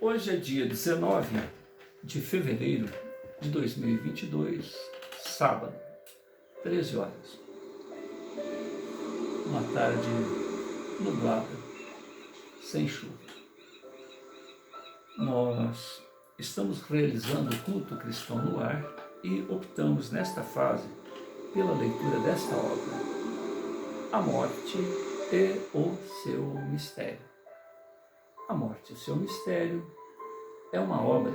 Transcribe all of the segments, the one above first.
Hoje é dia 19 de fevereiro de 2022, sábado, 13 horas. Uma tarde nublada, sem chuva. Nós estamos realizando o culto cristão no lar e optamos nesta fase pela leitura desta obra, A Morte e o Seu Mistério. A Morte e o Seu Mistério é uma obra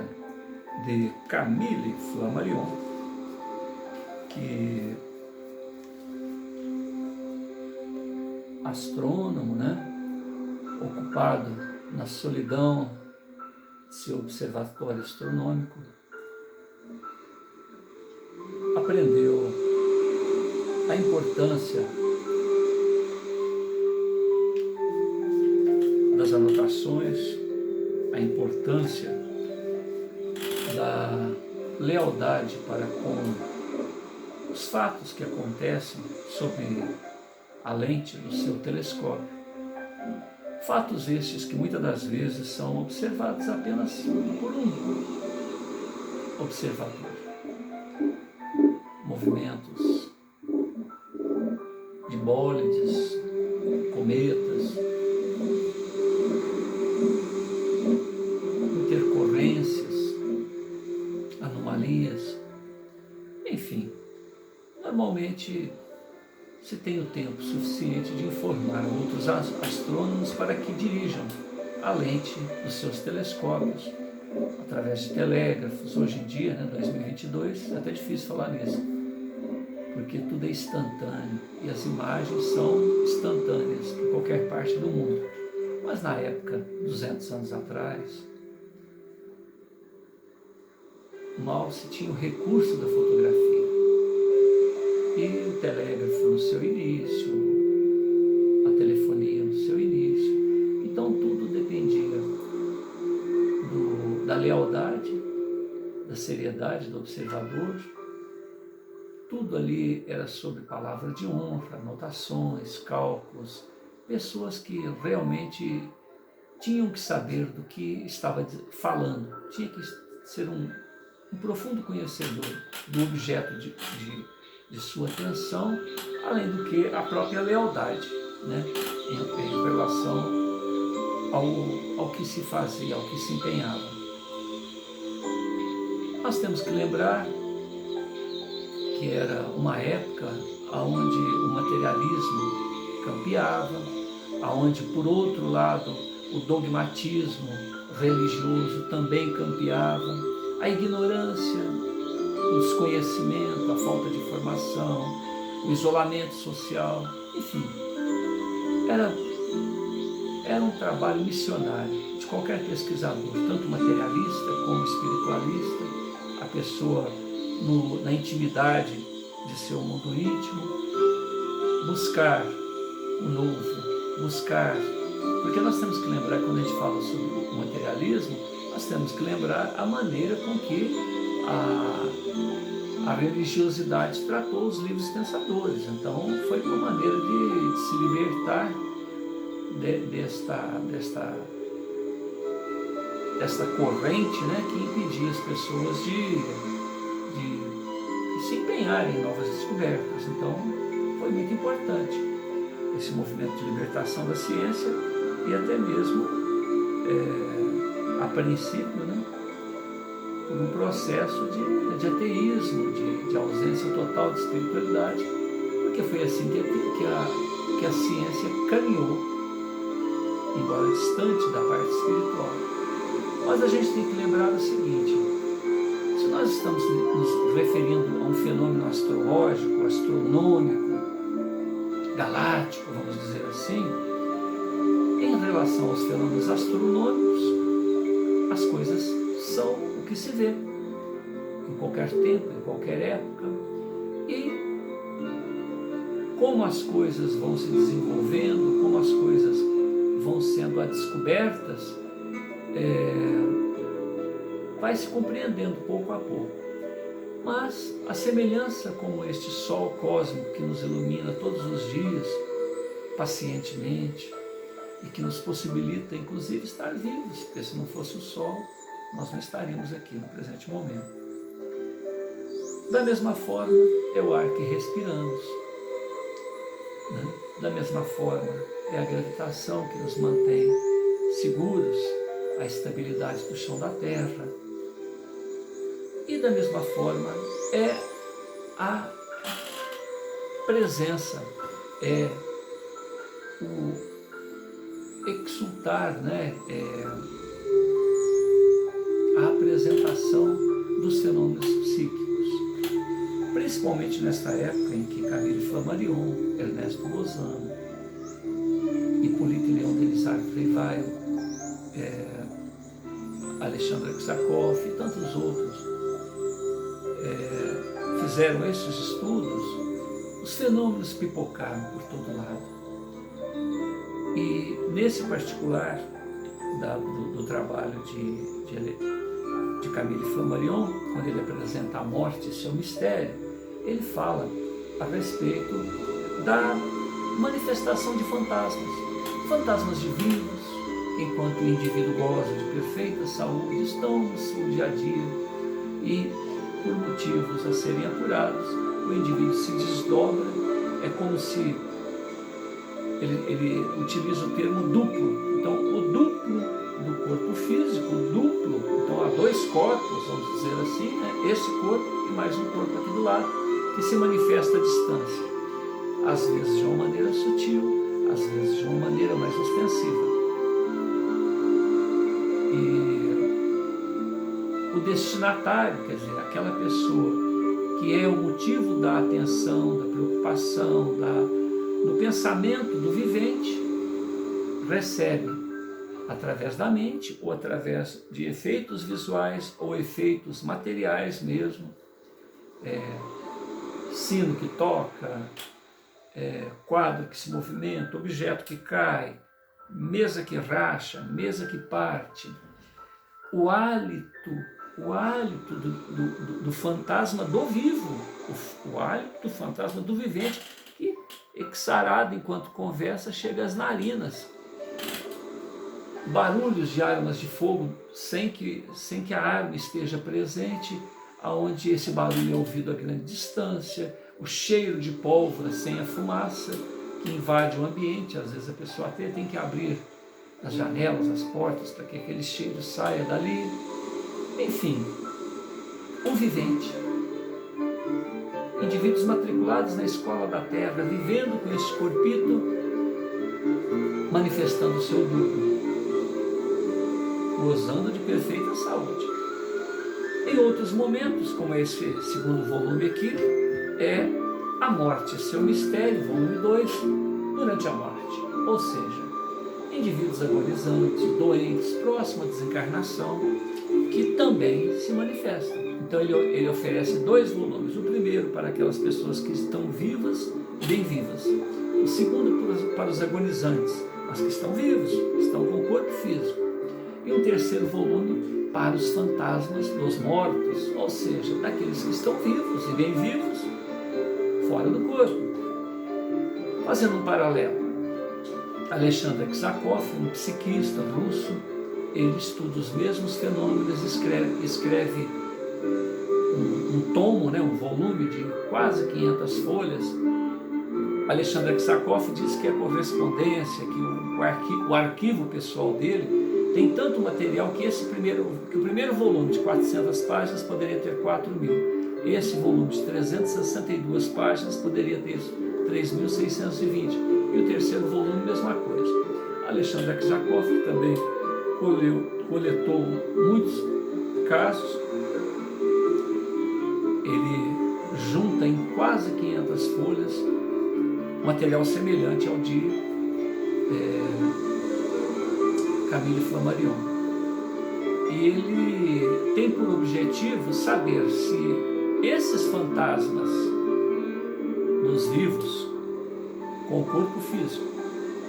de Camille Flammarion, que astrônomo, ocupado na solidão de seu observatório astronômico, aprendeu a importância das anotações, a importância da lealdade para com os fatos que acontecem sob a lente do seu telescópio. Fatos estes que muitas das vezes são observados apenas por um observador. Movimentos de bólides, cometas, intercorrências, anomalias, enfim, normalmente se tem o tempo suficiente de informar outros astrônomos para que dirijam a lente dos seus telescópios através de telégrafos. Hoje em dia, 2022, é até difícil falar nisso, porque tudo é instantâneo e as imagens são instantâneas em qualquer parte do mundo. Mas na época, 200 anos atrás, mal se tinha o recurso da fotografia. E o telégrafo no seu início, a telefonia no seu início. Então tudo dependia da lealdade, da seriedade do observador. Tudo ali era sobre palavra de honra, anotações, cálculos, pessoas que realmente tinham que saber do que estava falando, tinha que ser um profundo conhecedor do objeto de sua atenção, além do que a própria lealdade, em relação ao que se fazia, ao que se empenhava. Nós temos que lembrar que era uma época onde o materialismo campeava, onde, por outro lado, o dogmatismo religioso também campeava, a ignorância, o desconhecimento, a falta de formação, o isolamento social, enfim, era um trabalho missionário de qualquer pesquisador, tanto materialista como espiritualista, a pessoa na intimidade de seu mundo íntimo, buscar o novo, porque nós temos que lembrar, quando a gente fala sobre o materialismo, nós temos que lembrar a maneira com que a religiosidade tratou os livros pensadores. Então foi uma maneira de se libertar desta corrente, que impedia as pessoas de se empenharem em novas descobertas. Então foi muito importante esse movimento de libertação da ciência e até mesmo a princípio, por um processo de ateísmo, de ausência total de espiritualidade, porque foi assim que a ciência caminhou, embora distante da parte espiritual. Mas a gente tem que lembrar o seguinte: se nós estamos nos referindo a um fenômeno astrológico, astronômico, galáctico, vamos dizer assim, em relação aos fenômenos astronômicos, as coisas são o que se vê em qualquer tempo, em qualquer época. E como as coisas vão se desenvolvendo, como as coisas vão sendo descobertas, vai se compreendendo pouco a pouco. Mas a semelhança como este sol cósmico que nos ilumina todos os dias, pacientemente, e que nos possibilita, inclusive, estar vivos, porque se não fosse o sol, nós não estaríamos aqui no presente momento. Da mesma forma, é o ar que respiramos, né? Da mesma forma, é a gravitação que nos mantém seguros, a estabilidade do chão da terra. E da mesma forma, é a presença, é o exultar, né? A apresentação dos fenômenos psíquicos, principalmente nesta época em que Camille Flammarion, Ernesto Lozano, Hippolyte Léon Denis Prévailles, Alexandre Aksakov e tantos outros fizeram esses estudos, os fenômenos pipocaram por todo lado. E nesse particular do trabalho de Camille Flammarion, quando ele apresenta a morte e seu mistério, ele fala a respeito da manifestação de fantasmas divinos, enquanto o indivíduo goza de perfeita saúde, estão no seu dia a dia e, por motivos a serem apurados, o indivíduo se desdobra, é como se ele utiliza o termo duplo. Então, o duplo do corpo físico, o duplo, então há dois corpos, vamos dizer assim, né? Esse corpo e mais um corpo aqui do lado, que se manifesta à distância, às vezes de uma maneira sutil, às vezes de uma maneira mais ostensiva. E o destinatário, quer dizer, aquela pessoa que é o motivo da atenção, da preocupação, do pensamento do vivente, recebe através da mente ou através de efeitos visuais ou efeitos materiais mesmo, sino que toca, quadro que se movimenta, objeto que cai, mesa que racha, mesa que parte, o hálito do fantasma do vivo, o hálito do fantasma do vivente, que, exarado enquanto conversa, chega às narinas. Barulhos de armas de fogo sem que a arma esteja presente, aonde esse barulho é ouvido a grande distância, o cheiro de pólvora sem a fumaça que invade o ambiente. Às vezes a pessoa até tem que abrir as janelas, as portas, para que aquele cheiro saia dali. Enfim, o vivente. Indivíduos matriculados na escola da Terra, vivendo com esse corpito, manifestando o seu duplo, gozando de perfeita saúde. Em outros momentos, como esse segundo volume aqui, é a morte, seu mistério, volume 2, durante a morte. Ou seja, indivíduos agonizantes, doentes, próximos à desencarnação, que também se manifestam. Então ele oferece 2 volumes. O primeiro para aquelas pessoas que estão vivas, bem vivas. O segundo para os agonizantes, mas que estão vivos, estão com o corpo físico. E um terceiro volume para os fantasmas dos mortos, ou seja, daqueles que estão vivos e bem vivos, fora do corpo. Fazendo um paralelo, Alexandre Aksakov, um psiquista russo, ele estuda os mesmos fenômenos, escreve um tomo, um volume de quase 500 folhas. Alexandre Aksakov diz que a correspondência, que o arquivo pessoal dele tem tanto material que o primeiro volume de 400 páginas poderia ter 4.000. Esse volume de 362 páginas poderia ter 3.620. E o terceiro volume, mesma coisa. Alexandre Aksakov, que também coletou muitos casos, ele junta em quase 500 folhas material semelhante ao de Camille Flammarion. E ele tem por objetivo saber se esses fantasmas dos vivos com o corpo físico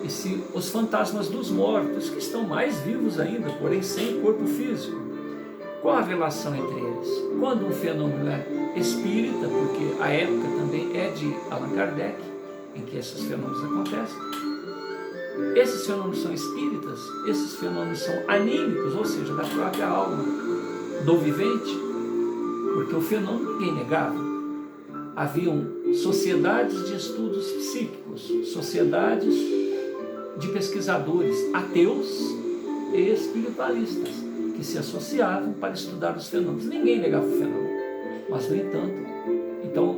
e se os fantasmas dos mortos, que estão mais vivos ainda, porém sem corpo físico, qual a relação entre eles? Quando um fenômeno é espírita, porque a época também é de Allan Kardec, em que esses fenômenos acontecem, Esses fenômenos são espíritas, esses fenômenos são anímicos, ou seja, da própria alma do vivente, porque o fenômeno ninguém negava. Haviam sociedades de estudos psíquicos, sociedades de pesquisadores ateus e espiritualistas, que se associavam para estudar os fenômenos. Ninguém negava o fenômeno, mas, no entanto, então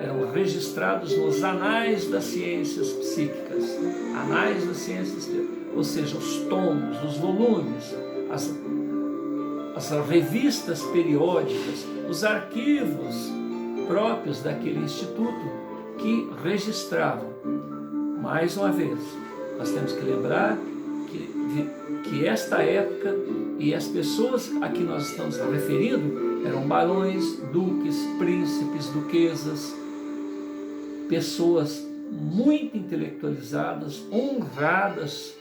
eram registrados nos anais das ciências psíquicas, anais das ciências, ou seja, os tomos, os volumes, as revistas periódicas, os arquivos próprios daquele instituto que registravam. Mais uma vez, nós temos que lembrar que esta época e as pessoas a que nós estamos referindo eram barões, duques, príncipes, duquesas, pessoas muito intelectualizadas, honradas,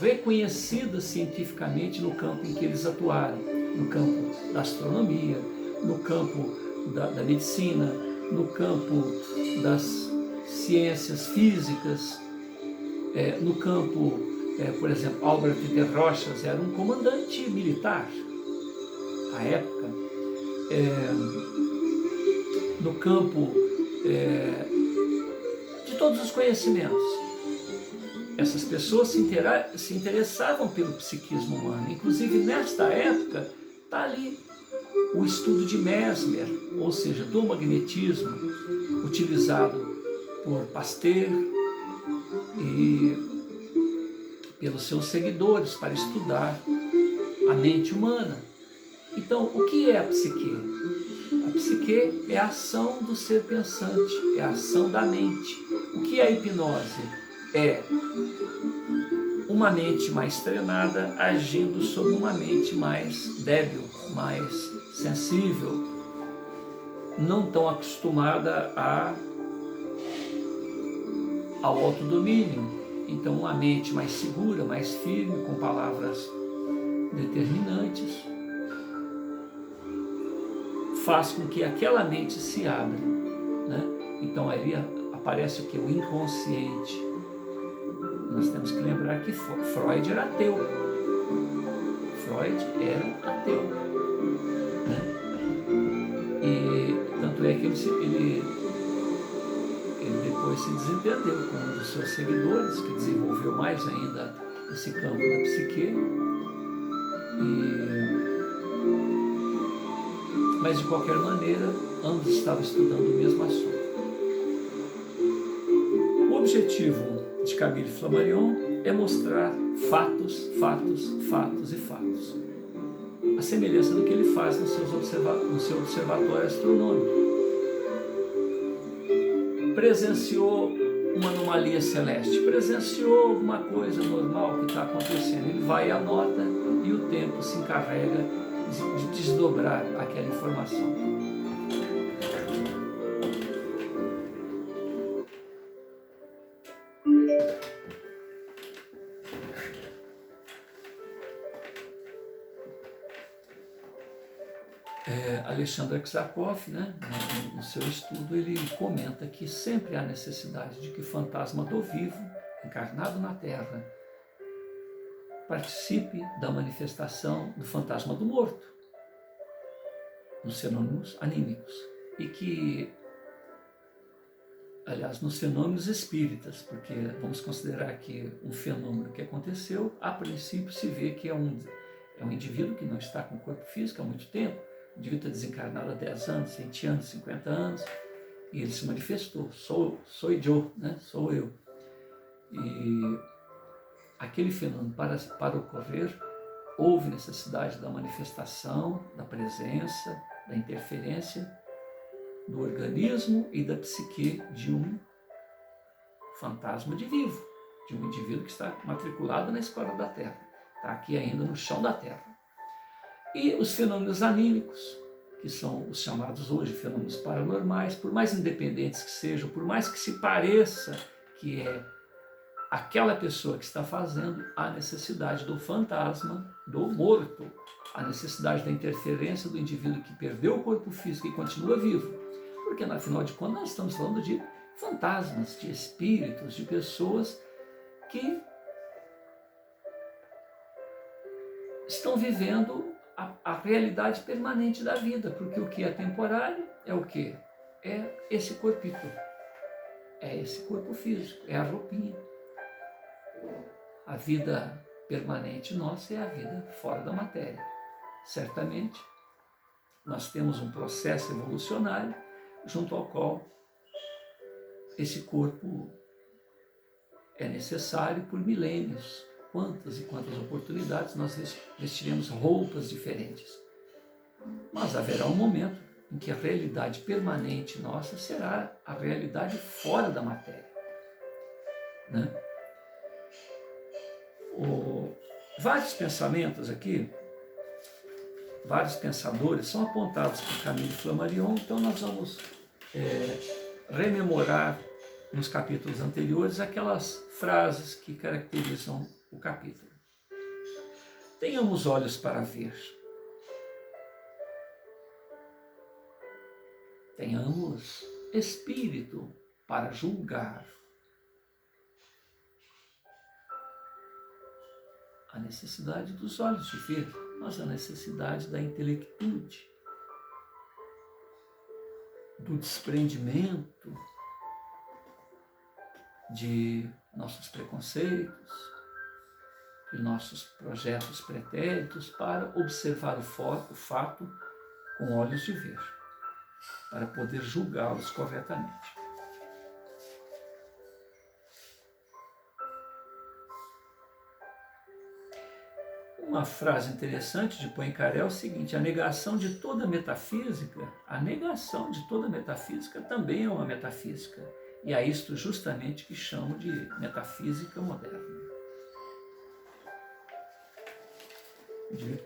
reconhecidas cientificamente no campo em que eles atuaram, no campo da astronomia, no campo da medicina, no campo das ciências físicas, no campo, por exemplo, Albert de Rochas era um comandante militar à época, no campo de todos os conhecimentos. Essas pessoas se interessavam pelo psiquismo humano. Inclusive, nesta época, está ali o estudo de Mesmer, ou seja, do magnetismo, utilizado por Pasteur e pelos seus seguidores para estudar a mente humana. Então, o que é a psique? A psique é a ação do ser pensante, é a ação da mente. O que é a hipnose? É uma mente mais treinada agindo sobre uma mente mais débil, mais sensível, não tão acostumada ao autodomínio. Então, uma mente mais segura, mais firme, com palavras determinantes, faz com que aquela mente se abra, né? Então, aí aparece o que? O inconsciente. Nós temos que lembrar que Freud era ateu. Freud era ateu, né? E tanto é que ele depois se desentendeu com um dos seus seguidores, que desenvolveu mais ainda esse campo da psique. Mas, de qualquer maneira, ambos estavam estudando o mesmo assunto. O objetivo de Camille Flammarion é mostrar fatos, fatos, fatos e fatos. A semelhança do que ele faz no seu observatório astronômico. Presenciou uma anomalia celeste, presenciou alguma coisa normal que está acontecendo. Ele vai e anota e o tempo se encarrega de desdobrar aquela informação. Alexandre Aksakov, né, no seu estudo, ele comenta que sempre há necessidade de que o fantasma do vivo, encarnado na Terra, participe da manifestação do fantasma do morto, nos fenômenos anímicos, e que, aliás, nos fenômenos espíritas, porque vamos considerar que um fenômeno que aconteceu, a princípio se vê que é um indivíduo que não está com o corpo físico há muito tempo. O indivíduo está desencarnado há 10 anos, 20 anos, 50 anos, e ele se manifestou, sou eu, né? Sou eu. E aquele fenômeno, para ocorrer, houve necessidade da manifestação, da presença, da interferência do organismo e da psique de um fantasma de vivo, de um indivíduo que está matriculado na escola da Terra, está aqui ainda no chão da Terra. E os fenômenos anímicos, que são os chamados hoje fenômenos paranormais, por mais independentes que sejam, por mais que se pareça que é aquela pessoa que está fazendo, a necessidade do fantasma, do morto, a necessidade da interferência do indivíduo que perdeu o corpo físico e continua vivo. Porque, afinal de contas, nós estamos falando de fantasmas, de espíritos, de pessoas que estão vivendo a realidade permanente da vida, porque o que é temporário é o quê? É esse corpito, é esse corpo físico, é a roupinha. A vida permanente nossa é a vida fora da matéria. Certamente, nós temos um processo evolucionário junto ao qual esse corpo é necessário por milênios. Quantas e quantas oportunidades nós vestiremos roupas diferentes. Mas haverá um momento em que a realidade permanente nossa será a realidade fora da matéria. Né? Vários pensamentos aqui, vários pensadores são apontados por Camille Flammarion, então nós vamos rememorar nos capítulos anteriores aquelas frases que caracterizam o capítulo. Tenhamos olhos para ver. Tenhamos espírito para julgar. A necessidade dos olhos de ver, mas a necessidade da intelectude, do desprendimento de nossos preconceitos, de nossos projetos pretéritos, para observar o fato com olhos de ver, para poder julgá-los corretamente. Uma frase interessante de Poincaré é o seguinte: a negação de toda metafísica também é uma metafísica. E é isto justamente que chamo de metafísica moderna.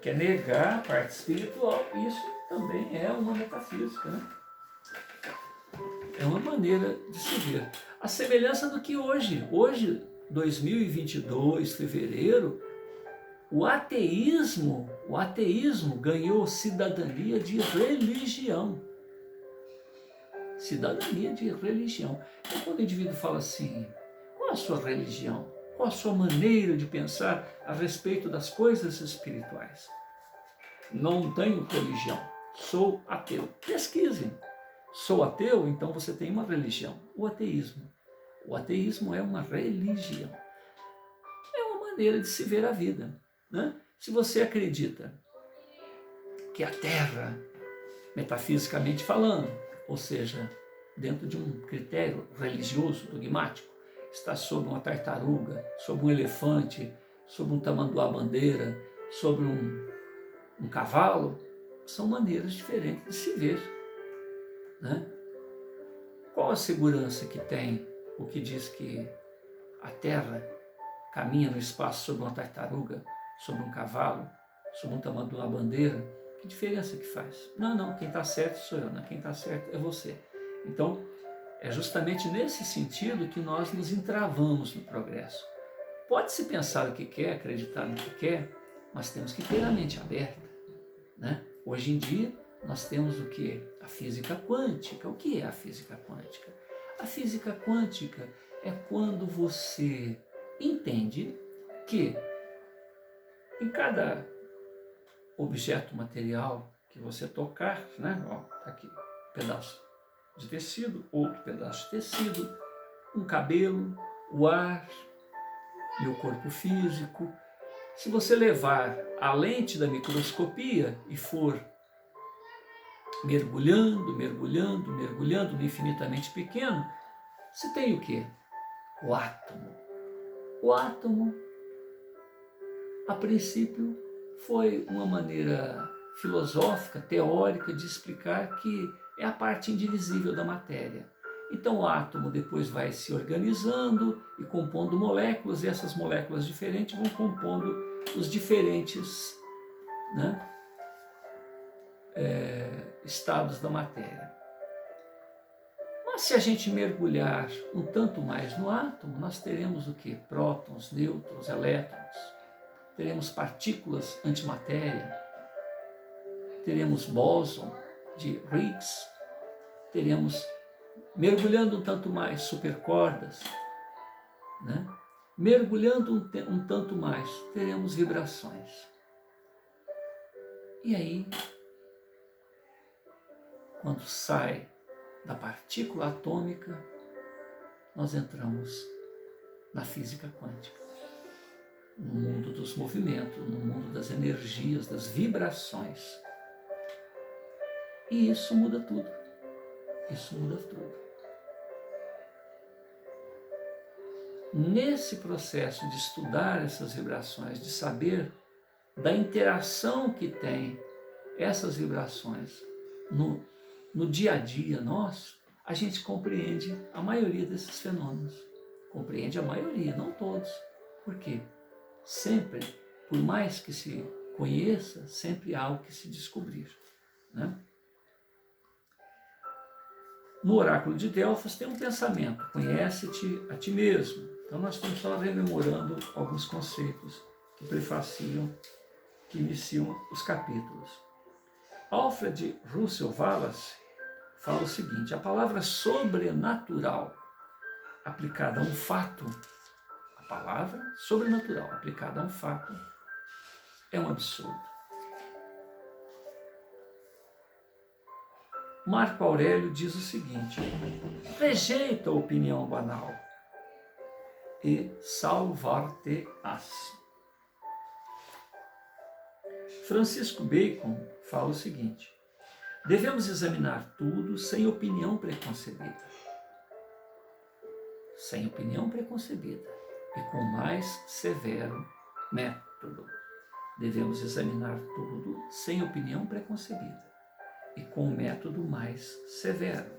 Que é negar a parte espiritual, isso também é uma metafísica, né? É uma maneira de se ver. A semelhança do que hoje, 2022, fevereiro, o ateísmo ganhou cidadania de religião. Cidadania de religião. Então, quando o indivíduo fala assim, qual a sua religião? Qual a sua maneira de pensar a respeito das coisas espirituais? Não tenho religião, sou ateu. Pesquisem. Sou ateu, então você tem uma religião. O ateísmo. O ateísmo é uma religião. É uma maneira de se ver a vida. Né? Se você acredita que a Terra, metafisicamente falando, ou seja, dentro de um critério religioso, dogmático, está sobre uma tartaruga, sobre um elefante, sobre um tamanduá-bandeira, sobre um cavalo, são maneiras diferentes de se ver. Né? Qual a segurança que tem o que diz que a Terra caminha no espaço sobre uma tartaruga, sobre um cavalo, sobre um tamanduá-bandeira? Que diferença que faz? Não, quem está certo sou eu, quem está certo é você. Então, é justamente nesse sentido que nós nos entravamos no progresso. Pode-se pensar o que quer, acreditar no que quer, mas temos que ter a mente aberta. Né? Hoje em dia, nós temos o que? A física quântica. O que é a física quântica? A física quântica é quando você entende que em cada objeto material que você tocar, né? Tá aqui, um pedaço de tecido, outro pedaço de tecido, um cabelo, o ar, meu corpo físico. Se você levar a lente da microscopia e for mergulhando no infinitamente pequeno, você tem o quê? O átomo. O átomo, a princípio, foi uma maneira filosófica, teórica de explicar que é a parte indivisível da matéria. Então o átomo depois vai se organizando e compondo moléculas, e essas moléculas diferentes vão compondo os diferentes, né, estados da matéria. Mas se a gente mergulhar um tanto mais no átomo, nós teremos o quê? Prótons, nêutrons, elétrons, teremos partículas antimatéria, teremos bóson de Higgs, teremos, mergulhando um tanto mais, supercordas, né? mergulhando um tanto mais, teremos vibrações. E aí, quando sai da partícula atômica, nós entramos na física quântica, no mundo dos movimentos, no mundo das energias, das vibrações. E isso muda tudo. Isso muda tudo. Nesse processo de estudar essas vibrações, de saber da interação que tem essas vibrações no dia a dia nosso, a gente compreende a maioria desses fenômenos. Compreende a maioria, não todos. Por quê? Sempre, por mais que se conheça, sempre há algo que se descobrir, né? No oráculo de Delfos tem um pensamento: conhece-te a ti mesmo. Então nós estamos só rememorando alguns conceitos que prefaciam, que iniciam os capítulos. Alfred Russel Wallace fala o seguinte: a palavra sobrenatural aplicada a um fato, a palavra sobrenatural aplicada a um fato é um absurdo. Marco Aurélio diz o seguinte: rejeita a opinião banal e salvar-te-ás. Francisco Bacon fala o seguinte: devemos examinar tudo sem opinião preconcebida. Sem opinião preconcebida e com mais severo método. Devemos examinar tudo sem opinião preconcebida e com um método mais severo.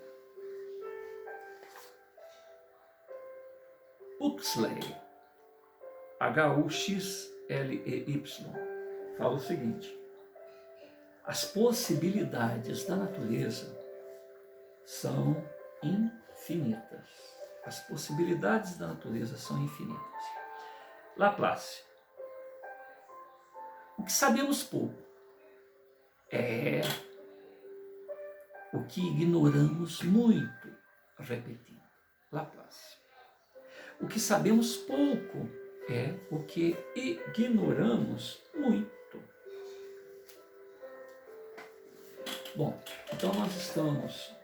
Huxley, Huxley, fala o seguinte: as possibilidades da natureza são infinitas. As possibilidades da natureza são infinitas. Laplace, o que sabemos pouco é o que ignoramos muito, repetindo. Laplace. O que sabemos pouco é o que ignoramos muito. Bom, então nós estamos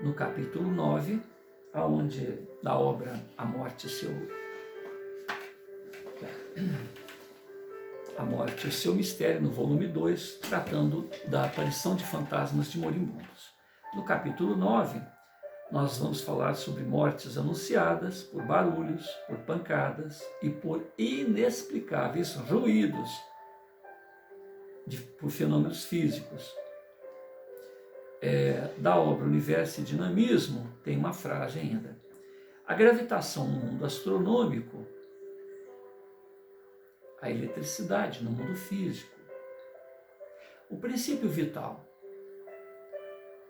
no capítulo 9, aonde da obra A Morte e o Seu Mistério, no volume 2, tratando da aparição de fantasmas de moribundos. No capítulo 9, nós vamos falar sobre mortes anunciadas por barulhos, por pancadas e por inexplicáveis ruídos, por fenômenos físicos. Da obra Universo e Dinamismo, tem uma frase ainda: a gravitação no mundo astronômico, a eletricidade no mundo físico, o princípio vital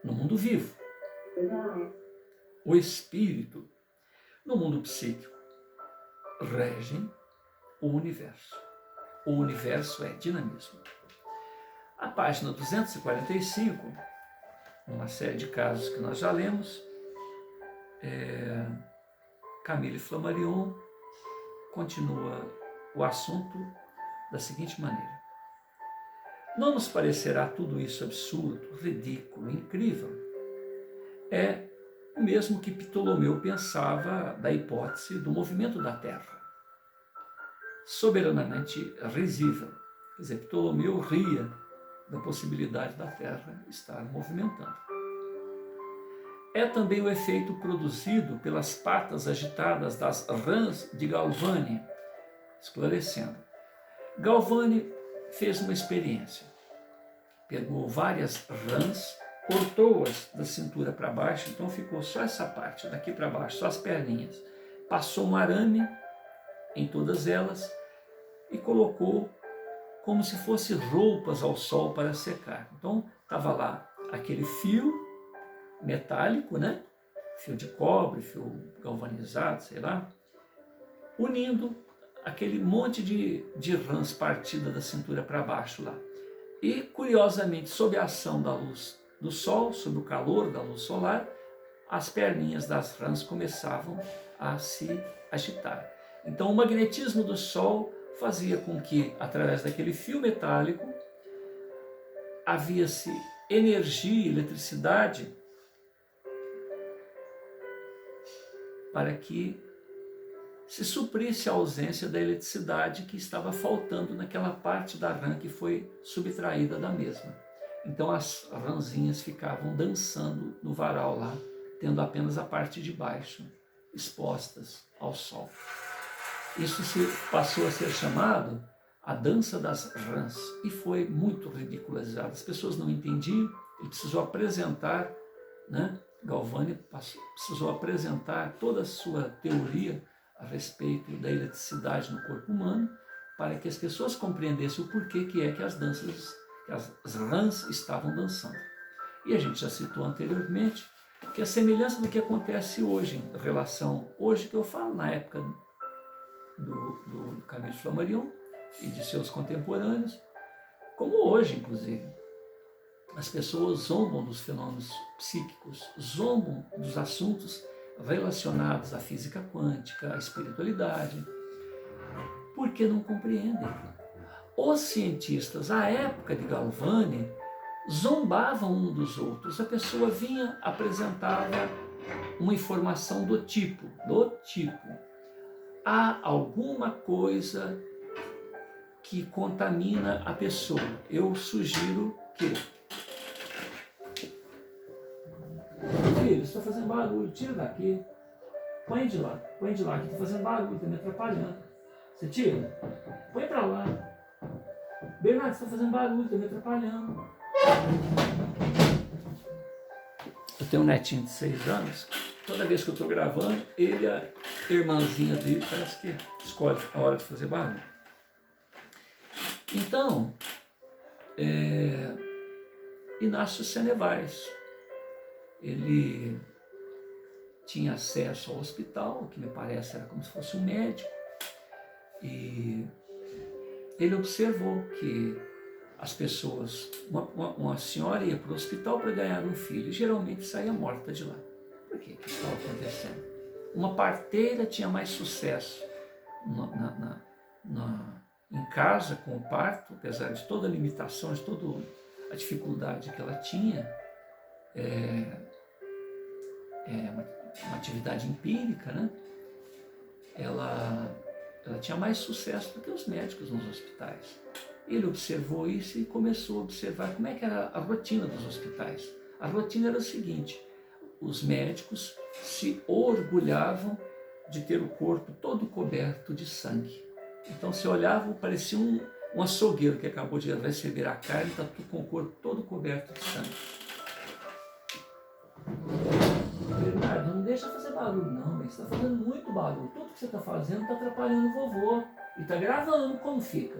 no mundo vivo, o espírito no mundo psíquico regem o universo. O universo é dinamismo. A página 245, uma série de casos que nós já lemos, Camille Flammarion continua o assunto da seguinte maneira: não nos parecerá tudo isso absurdo, ridículo, incrível? É o mesmo que Ptolomeu pensava da hipótese do movimento da Terra. Soberanamente risível. Quer dizer, Ptolomeu ria da possibilidade da Terra estar movimentando. É também o efeito produzido pelas patas agitadas das rãs de Galvani. Esclarecendo, Galvani fez uma experiência. Pegou várias rãs, cortou-as da cintura para baixo, então ficou só essa parte, daqui para baixo, só as perninhas. Passou um arame em todas elas e colocou como se fossem roupas ao sol para secar. Então, estava lá aquele fio metálico, né? Fio de cobre, fio galvanizado, sei lá, unindo aquele monte de rãs partida da cintura para baixo lá. E, curiosamente, sob a ação da luz do sol, sob o calor da luz solar, as perninhas das rãs começavam a se agitar. Então o magnetismo do Sol fazia com que, através daquele fio metálico, havia-se energia, eletricidade, para que se suprisse a ausência da eletricidade que estava faltando naquela parte da rã que foi subtraída da mesma. Então as rãzinhas ficavam dançando no varal lá, tendo apenas a parte de baixo expostas ao sol. Isso passou a ser chamado a dança das rãs e foi muito ridicularizado. As pessoas não entendiam, ele precisou apresentar, né? Galvani precisou apresentar toda a sua teoria a respeito da eletricidade no corpo humano para que as pessoas compreendessem o porquê que é que as rãs estavam dançando. E a gente já citou anteriormente que a semelhança do que acontece hoje, em relação, hoje que eu falo, na época do Camille Flammarion e de seus contemporâneos, como hoje, inclusive. As pessoas zombam dos fenômenos psíquicos, zombam dos assuntos relacionados à física quântica, à espiritualidade, porque não compreendem. Os cientistas, à época de Galvani, zombavam um dos outros. A pessoa vinha, apresentava uma informação do tipo, há alguma coisa que contamina a pessoa. Eu sugiro que... Filho, você está fazendo barulho, tira daqui. Põe de lá, que está fazendo barulho, está me atrapalhando. Você tira? Põe para lá. Bernardo, você está fazendo barulho, está me atrapalhando. Eu tenho um netinho de 6 anos, toda vez que eu estou gravando, ele e a irmãzinha dele parece que escolhe a hora de fazer barulho. Então, Inácio Senevais, ele tinha acesso ao hospital, que me parece era como se fosse um médico, e ele observou que as pessoas, uma senhora ia para o hospital para ganhar um filho, e geralmente saía morta de lá. Por quê? O que estava acontecendo? Uma parteira tinha mais sucesso em casa com o parto, apesar de toda a limitação, de toda a dificuldade que ela tinha, uma atividade empírica, né? Ela tinha mais sucesso do que os médicos nos hospitais. Ele observou isso e começou a observar como é que era a rotina dos hospitais. A rotina era o seguinte: os médicos se orgulhavam de ter o corpo todo coberto de sangue. Então, se olhava, parecia um açougueiro que acabou de receber a carne, está com o corpo todo coberto de sangue. Bernardo, não deixa fazer barulho não, mas você está fazendo muito barulho. Tudo que você está fazendo está atrapalhando o vovô. E está gravando como fica.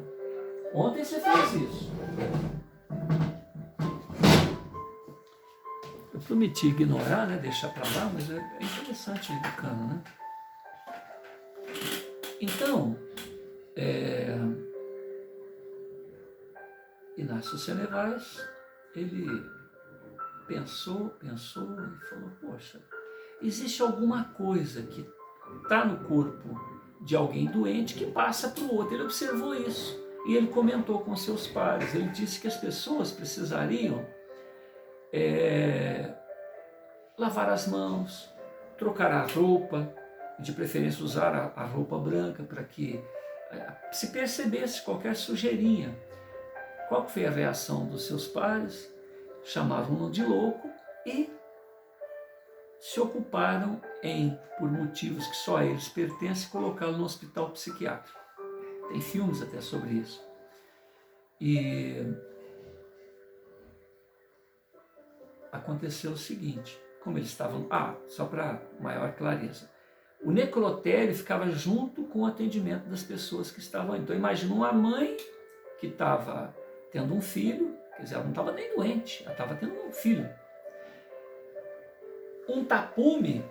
Ontem você fez isso. Eu prometi ignorar, né, deixar para lá, mas é interessante o bacana, né? Então, Inácio Senevais, ele pensou e falou: poxa, existe alguma coisa que está no corpo de alguém doente que passa para o outro. Ele observou isso e ele comentou com seus pares. Ele disse que as pessoas precisariam lavar as mãos, trocar a roupa, de preferência usar a roupa branca para que se percebesse qualquer sujeirinha. Qual foi a reação dos seus pares? Chamavam-no de louco e se ocuparam em, por motivos que só a eles pertencem, colocá-lo no hospital psiquiátrico. Tem filmes até sobre isso. E aconteceu o seguinte, como eles estavam... só para maior clareza. O necrotério ficava junto com o atendimento das pessoas que estavam aí. Então imagina uma mãe que estava tendo um filho, quer dizer, ela não estava nem doente, ela estava tendo um filho. Um tapume,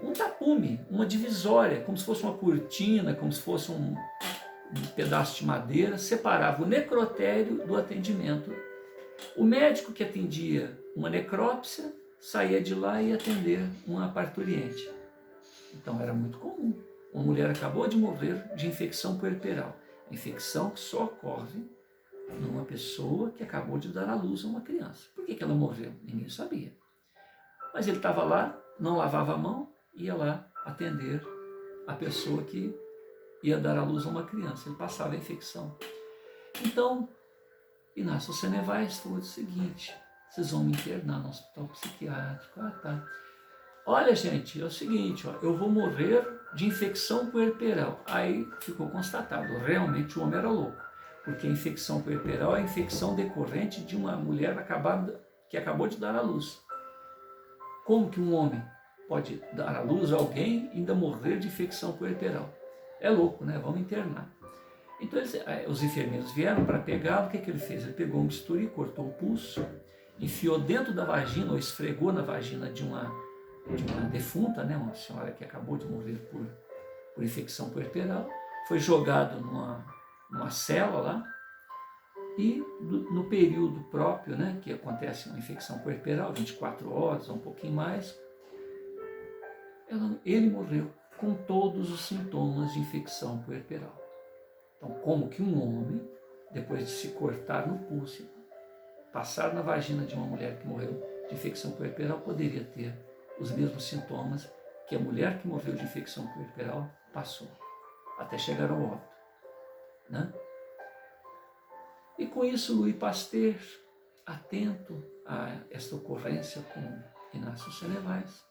uma divisória, como se fosse uma cortina, como se fosse um pedaço de madeira, separava o necrotério do atendimento. O médico que atendia uma necrópsia saía de lá e ia atender uma parturiente. Então era muito comum. Uma mulher acabou de morrer de infecção puerperal. Infecção que só ocorre numa pessoa que acabou de dar à luz a uma criança. Por que ela morreu? Ninguém sabia. Mas ele estava lá, não lavava a mão, ia lá atender a pessoa que ia dar à luz a uma criança. Ele passava a infecção. Então, Inácio Senevais falou o seguinte: vocês vão me internar no hospital psiquiátrico. Ah, tá. Olha, gente, é o seguinte, ó, eu vou morrer de infecção puerperal. Aí ficou constatado, realmente o homem era louco, porque a infecção puerperal é a infecção decorrente de uma mulher que acabou de dar à luz. Como que um homem pode dar à luz a alguém e ainda morrer de infecção puerperal? É louco, né? Vamos internar. Então os enfermeiros vieram para pegá-lo. O que ele fez? Ele pegou um bisturi, cortou o pulso, enfiou dentro da vagina, ou esfregou na vagina de uma defunta, né? Uma senhora que acabou de morrer por infecção puerperal. Foi jogado numa cela lá, e no período próprio, né, que acontece uma infecção puerperal, 24 horas ou um pouquinho mais, ele morreu com todos os sintomas de infecção puerperal. Então, como que um homem, depois de se cortar no pulso, passar na vagina de uma mulher que morreu de infecção puerperal, poderia ter os mesmos sintomas que a mulher que morreu de infecção puerperal passou, até chegar ao óbito, né? E com isso, Louis Pasteur, atento a esta ocorrência com Inácio Senevais,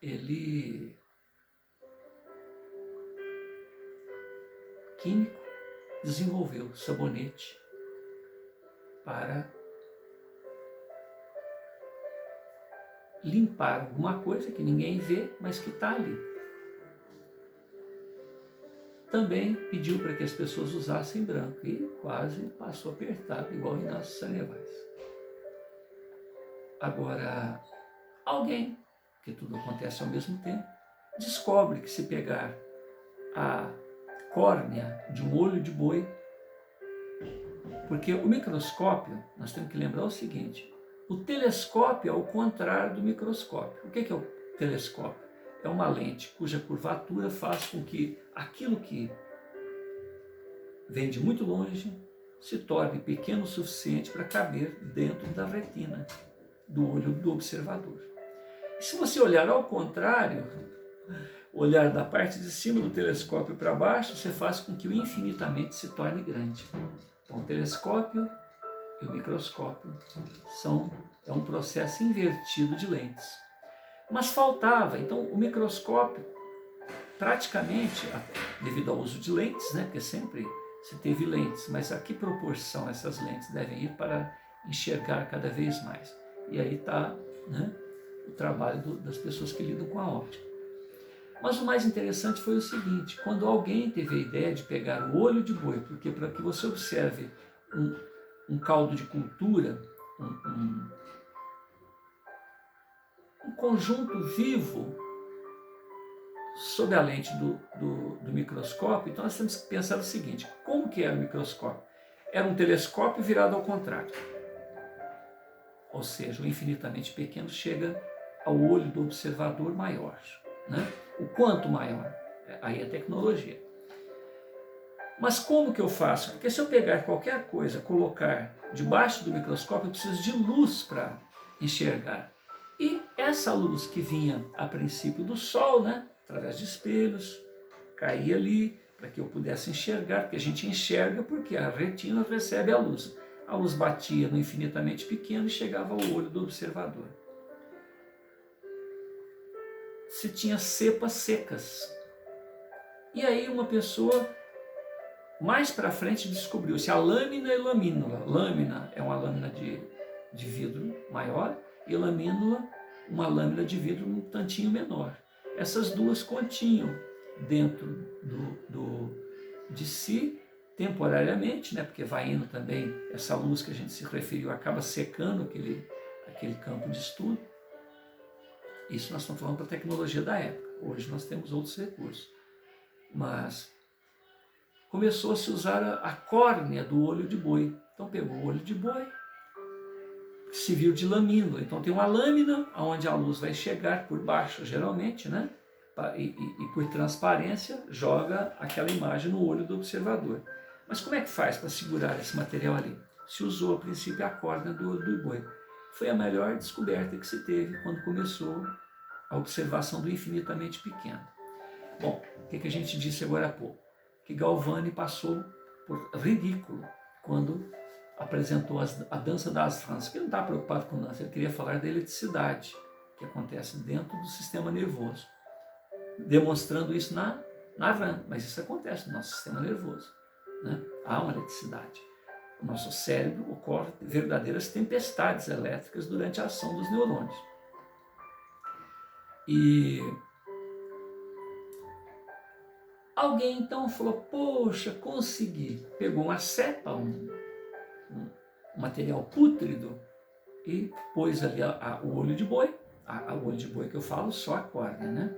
ele, químico, desenvolveu sabonete para limpar alguma coisa que ninguém vê, mas que está ali. Também pediu para que as pessoas usassem branco e quase passou apertado, igual Inácio Senevais. Agora, alguém, que tudo acontece ao mesmo tempo, descobre que se pegar a córnea de um olho de boi, porque o microscópio, nós temos que lembrar o seguinte: o telescópio é o contrário do microscópio. O que é o telescópio? É uma lente cuja curvatura faz com que aquilo que vem de muito longe se torne pequeno o suficiente para caber dentro da retina do olho do observador. E se você olhar ao contrário, olhar da parte de cima do telescópio para baixo, você faz com que o infinitamente se torne grande. Então, o telescópio e o microscópio é um processo invertido de lentes. Mas faltava, então o microscópio, praticamente, devido ao uso de lentes, né, porque sempre se teve lentes, mas a que proporção essas lentes devem ir para enxergar cada vez mais? E aí está, né, o trabalho das pessoas que lidam com a óptica. Mas o mais interessante foi o seguinte: quando alguém teve a ideia de pegar o olho de boi, porque para que você observe um caldo de cultura, um conjunto vivo sob a lente do microscópio, então nós temos que pensar o seguinte: como que era o microscópio? Era um telescópio virado ao contrário. Ou seja, o infinitamente pequeno chega ao olho do observador maior, né? O quanto maior? Aí é tecnologia. Mas como que eu faço? Porque se eu pegar qualquer coisa, colocar debaixo do microscópio, eu preciso de luz para enxergar. E essa luz que vinha a princípio do sol, né, através de espelhos, caía ali para que eu pudesse enxergar, porque a gente enxerga porque a retina recebe a luz. A luz batia no infinitamente pequeno e chegava ao olho do observador. Se tinha cepas secas. E aí uma pessoa, mais para frente, descobriu-se a lâmina e lamínula. Lâmina é uma lâmina de vidro maior e lamínula, uma lâmina de vidro um tantinho menor. Essas duas continham dentro de si, temporariamente, né, porque vai indo também, essa luz que a gente se referiu, acaba secando aquele campo de estudo. Isso nós estamos falando da tecnologia da época. Hoje nós temos outros recursos. Mas começou a se usar a córnea do olho de boi. Então pegou o olho de boi, se viu de lamínula. Então tem uma lâmina onde a luz vai chegar por baixo, geralmente, né, e por transparência joga aquela imagem no olho do observador. Mas como é que faz para segurar esse material ali? Se usou a princípio a corda do olho do boi. Foi a melhor descoberta que se teve quando começou a observação do infinitamente pequeno. Bom, o que a gente disse agora há pouco? Que Galvani passou por ridículo quando apresentou a dança das rãs, que ele não está preocupado com dança, ele queria falar da eletricidade que acontece dentro do sistema nervoso, demonstrando isso na rã, mas isso acontece no nosso sistema nervoso, né? Há uma eletricidade. O nosso cérebro ocorre verdadeiras tempestades elétricas durante a ação dos neurônios. E alguém então falou, poxa, consegui. Pegou uma cepa, um material pútrido e pôs ali o olho de boi, o olho de boi que eu falo, só a corda, né?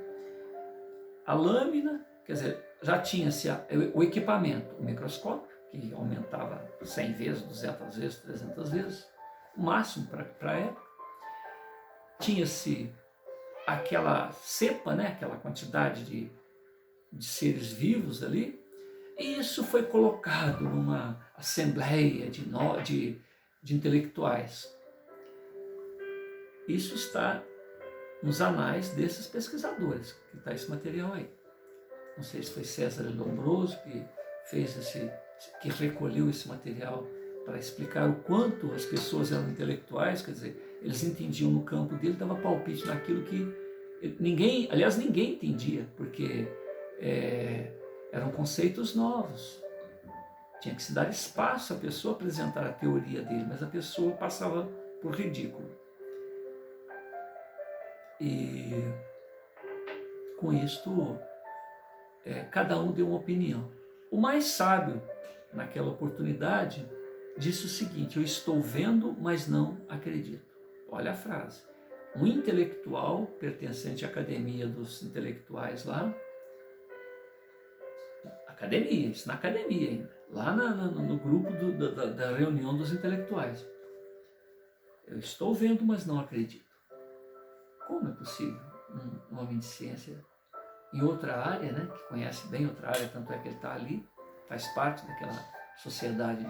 A lâmina, quer dizer, já tinha-se o equipamento, o microscópio, que aumentava 100 vezes, 200 vezes, 300 vezes, o máximo para a época. Tinha-se aquela cepa, né? Aquela quantidade de seres vivos ali, e isso foi colocado numa assembleia de intelectuais. Isso está nos anais desses pesquisadores, que está esse material aí. Não sei se foi César Lombroso que que recolheu esse material para explicar o quanto as pessoas eram intelectuais, quer dizer, eles entendiam no campo dele, dava palpite naquilo que ninguém entendia, porque eram conceitos novos. Tinha que se dar espaço à pessoa apresentar a teoria dele, mas a pessoa passava por ridículo. E com isto, cada um deu uma opinião. O mais sábio, naquela oportunidade, disse o seguinte: eu estou vendo, mas não acredito. Olha a frase. Um intelectual, pertencente à academia dos intelectuais lá, academia, isso na academia ainda, lá no grupo da reunião dos intelectuais. Eu estou vendo, mas não acredito. Como é possível um homem de ciência em outra área, né, que conhece bem outra área, tanto é que ele está ali, faz parte daquela sociedade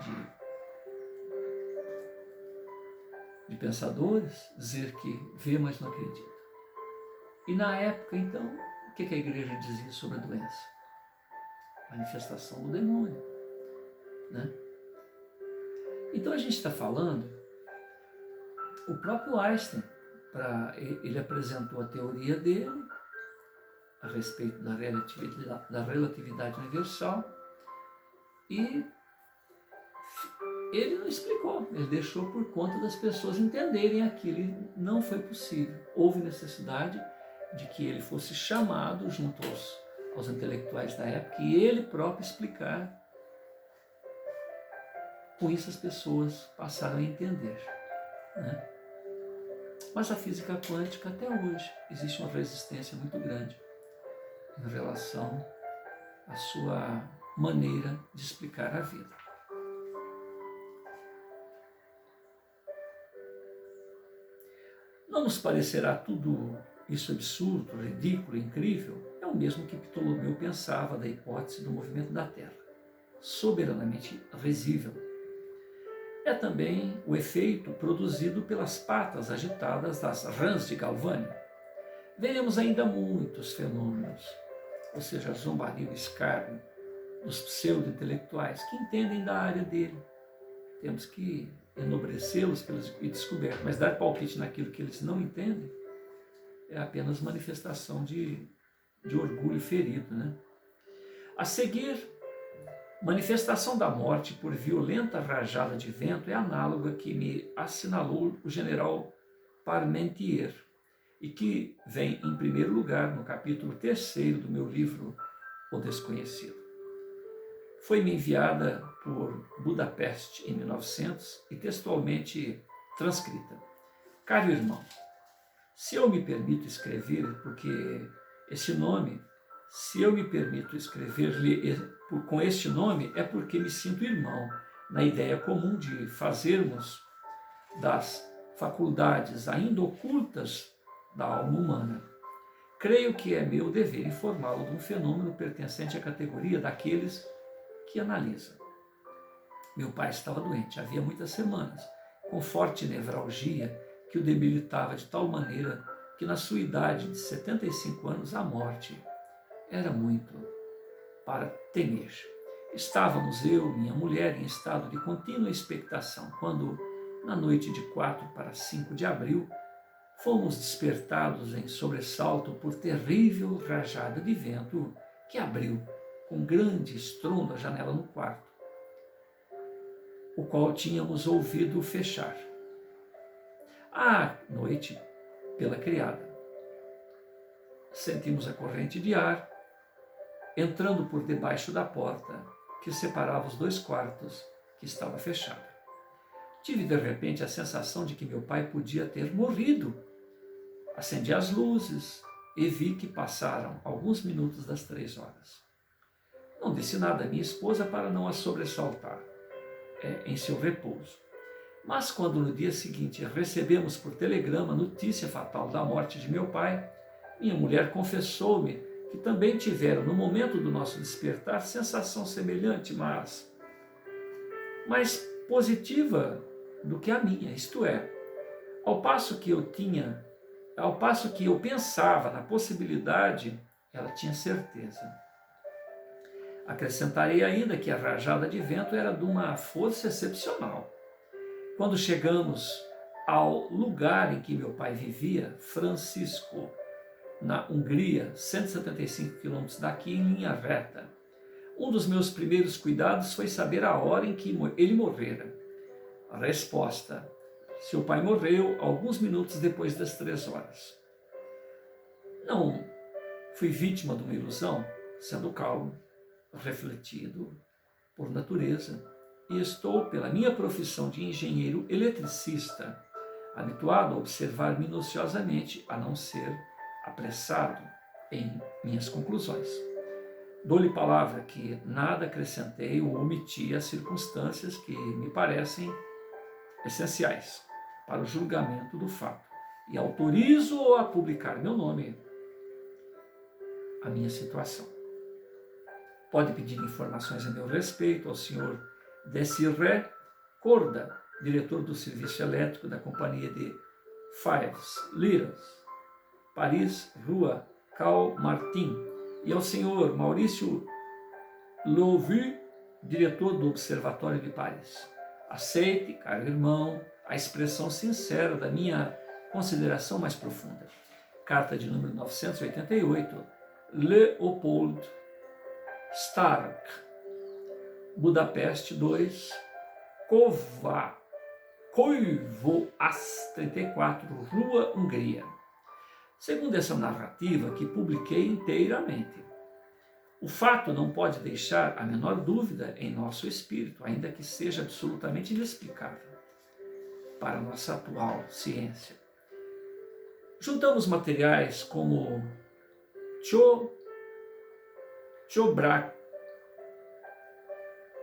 de pensadores, dizer que vê, mas não acredita? E na época, então, o que a igreja dizia sobre a doença? Manifestação do demônio, né? Então a gente está falando, o próprio Einstein, ele apresentou a teoria dele a respeito da relatividade universal e ele não explicou, ele deixou por conta das pessoas entenderem aquilo, e não foi possível. Houve necessidade de que ele fosse chamado junto aos intelectuais da época e ele próprio explicar. Com isso as pessoas passaram a entender, né? Mas a física quântica, até hoje, existe uma resistência muito grande em relação à sua maneira de explicar a vida. Não nos parecerá tudo isso absurdo, ridículo, incrível? É o mesmo que Ptolomeu pensava da hipótese do movimento da Terra, soberanamente risível. É também o efeito produzido pelas patas agitadas das rãs de Galvani. Veremos ainda muitos fenômenos, ou seja, a zombaria, o escárnio dos pseudo-intelectuais que entendem da área dele. Temos que enobrecê-los e descobrir, mas dar palpite naquilo que eles não entendem é apenas manifestação de orgulho ferido, né? A seguir, manifestação da morte por violenta rajada de vento é análoga que me assinalou o general Parmentier e que vem em primeiro lugar no capítulo 3º do meu livro O Desconhecido. Foi-me enviada por Budapeste em 1900 e textualmente transcrita. Caro irmão, se eu me permito escrever, porque esse nome, se eu me permito escrever-lhe com este nome, é porque me sinto irmão na ideia comum de fazermos das faculdades ainda ocultas da alma humana creio que é meu dever informá-lo de um fenômeno pertencente à categoria daqueles que analisam. Meu pai estava doente, havia muitas semanas, com forte nevralgia que o debilitava de tal maneira que na sua idade de 75 anos a morte era muito para temer. Estávamos eu e minha mulher em estado de contínua expectação, quando, na noite de 4 para 5 de abril, fomos despertados em sobressalto por terrível rajada de vento que abriu com grande estrondo a janela no quarto, o qual tínhamos ouvido fechar à noite pela criada. Sentimos a corrente de ar entrando por debaixo da porta que separava os 2 quartos, que estava fechada. Tive de repente a sensação de que meu pai podia ter morrido. Acendi as luzes e vi que passaram alguns minutos das 3 horas. Não disse nada à minha esposa para não a sobressaltar em seu repouso. Mas quando no dia seguinte recebemos por telegrama a notícia fatal da morte de meu pai, minha mulher confessou-me que também tiveram, no momento do nosso despertar, sensação semelhante, mas mais positiva do que a minha, isto é, ao passo que eu pensava na possibilidade, ela tinha certeza. Acrescentarei ainda que a rajada de vento era de uma força excepcional. Quando chegamos ao lugar em que meu pai vivia, Francisco, na Hungria, 175 quilômetros daqui, em linha reta, um dos meus primeiros cuidados foi saber a hora em que ele morrera. A resposta: seu pai morreu alguns minutos depois das 3 horas. Não fui vítima de uma ilusão, sendo calmo, refletido por natureza, e estou, pela minha profissão de engenheiro eletricista, habituado a observar minuciosamente, a não ser apressado em minhas conclusões. Dou-lhe palavra que nada acrescentei ou omiti as circunstâncias que me parecem essenciais para o julgamento do fato e autorizo-o a publicar meu nome, a minha situação. Pode pedir informações a meu respeito ao Sr. Desiré Corda, diretor do serviço elétrico da companhia de Fives Liras, Paris, Rua Cal Martin, e ao Sr. Maurício Louvu, diretor do Observatório de Paris. Aceite, caro irmão, a expressão sincera da minha consideração mais profunda. Carta de número 988, Leopold Stark, Budapeste 2, Koivoas 34, Rua, Hungria. Segundo essa narrativa que publiquei inteiramente, o fato não pode deixar a menor dúvida em nosso espírito, ainda que seja absolutamente inexplicável para a nossa atual ciência. Juntamos materiais como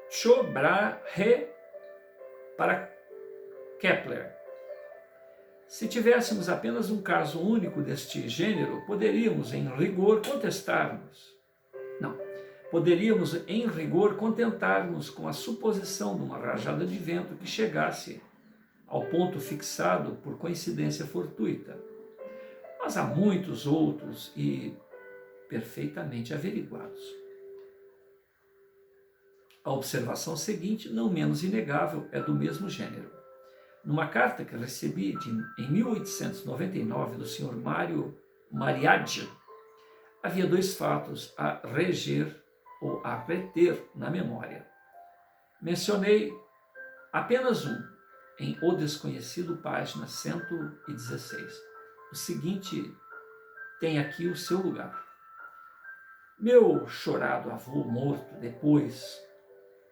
Chobrahe para Kepler. Se tivéssemos apenas um caso único deste gênero, poderíamos, em rigor, contestar-nos. Não, poderíamos, em rigor, contentar-nos com a suposição de uma rajada de vento que chegasse ao ponto fixado por coincidência fortuita. Mas há muitos outros e perfeitamente averiguados. A observação seguinte, não menos inegável, é do mesmo gênero. Numa carta que recebi em 1899 do Sr. Mário Mariaggi, havia 2 fatos a reger ou a reter na memória. Mencionei apenas um, em O Desconhecido, página 116. O seguinte tem aqui o seu lugar. Meu chorado avô morto, depois,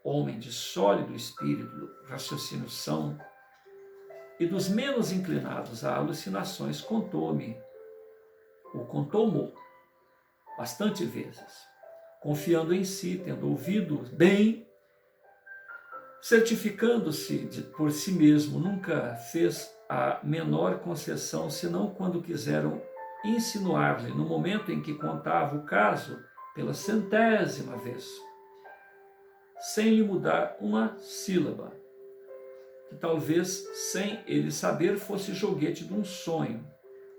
homem de sólido espírito, raciocínio são, e dos menos inclinados a alucinações, contou-me bastante vezes, confiando em si, tendo ouvido bem, certificando-se por si mesmo, nunca fez a menor concessão, senão quando quiseram insinuar-lhe no momento em que contava o caso pela 100ª vez, sem lhe mudar uma sílaba, que talvez sem ele saber fosse joguete de um sonho,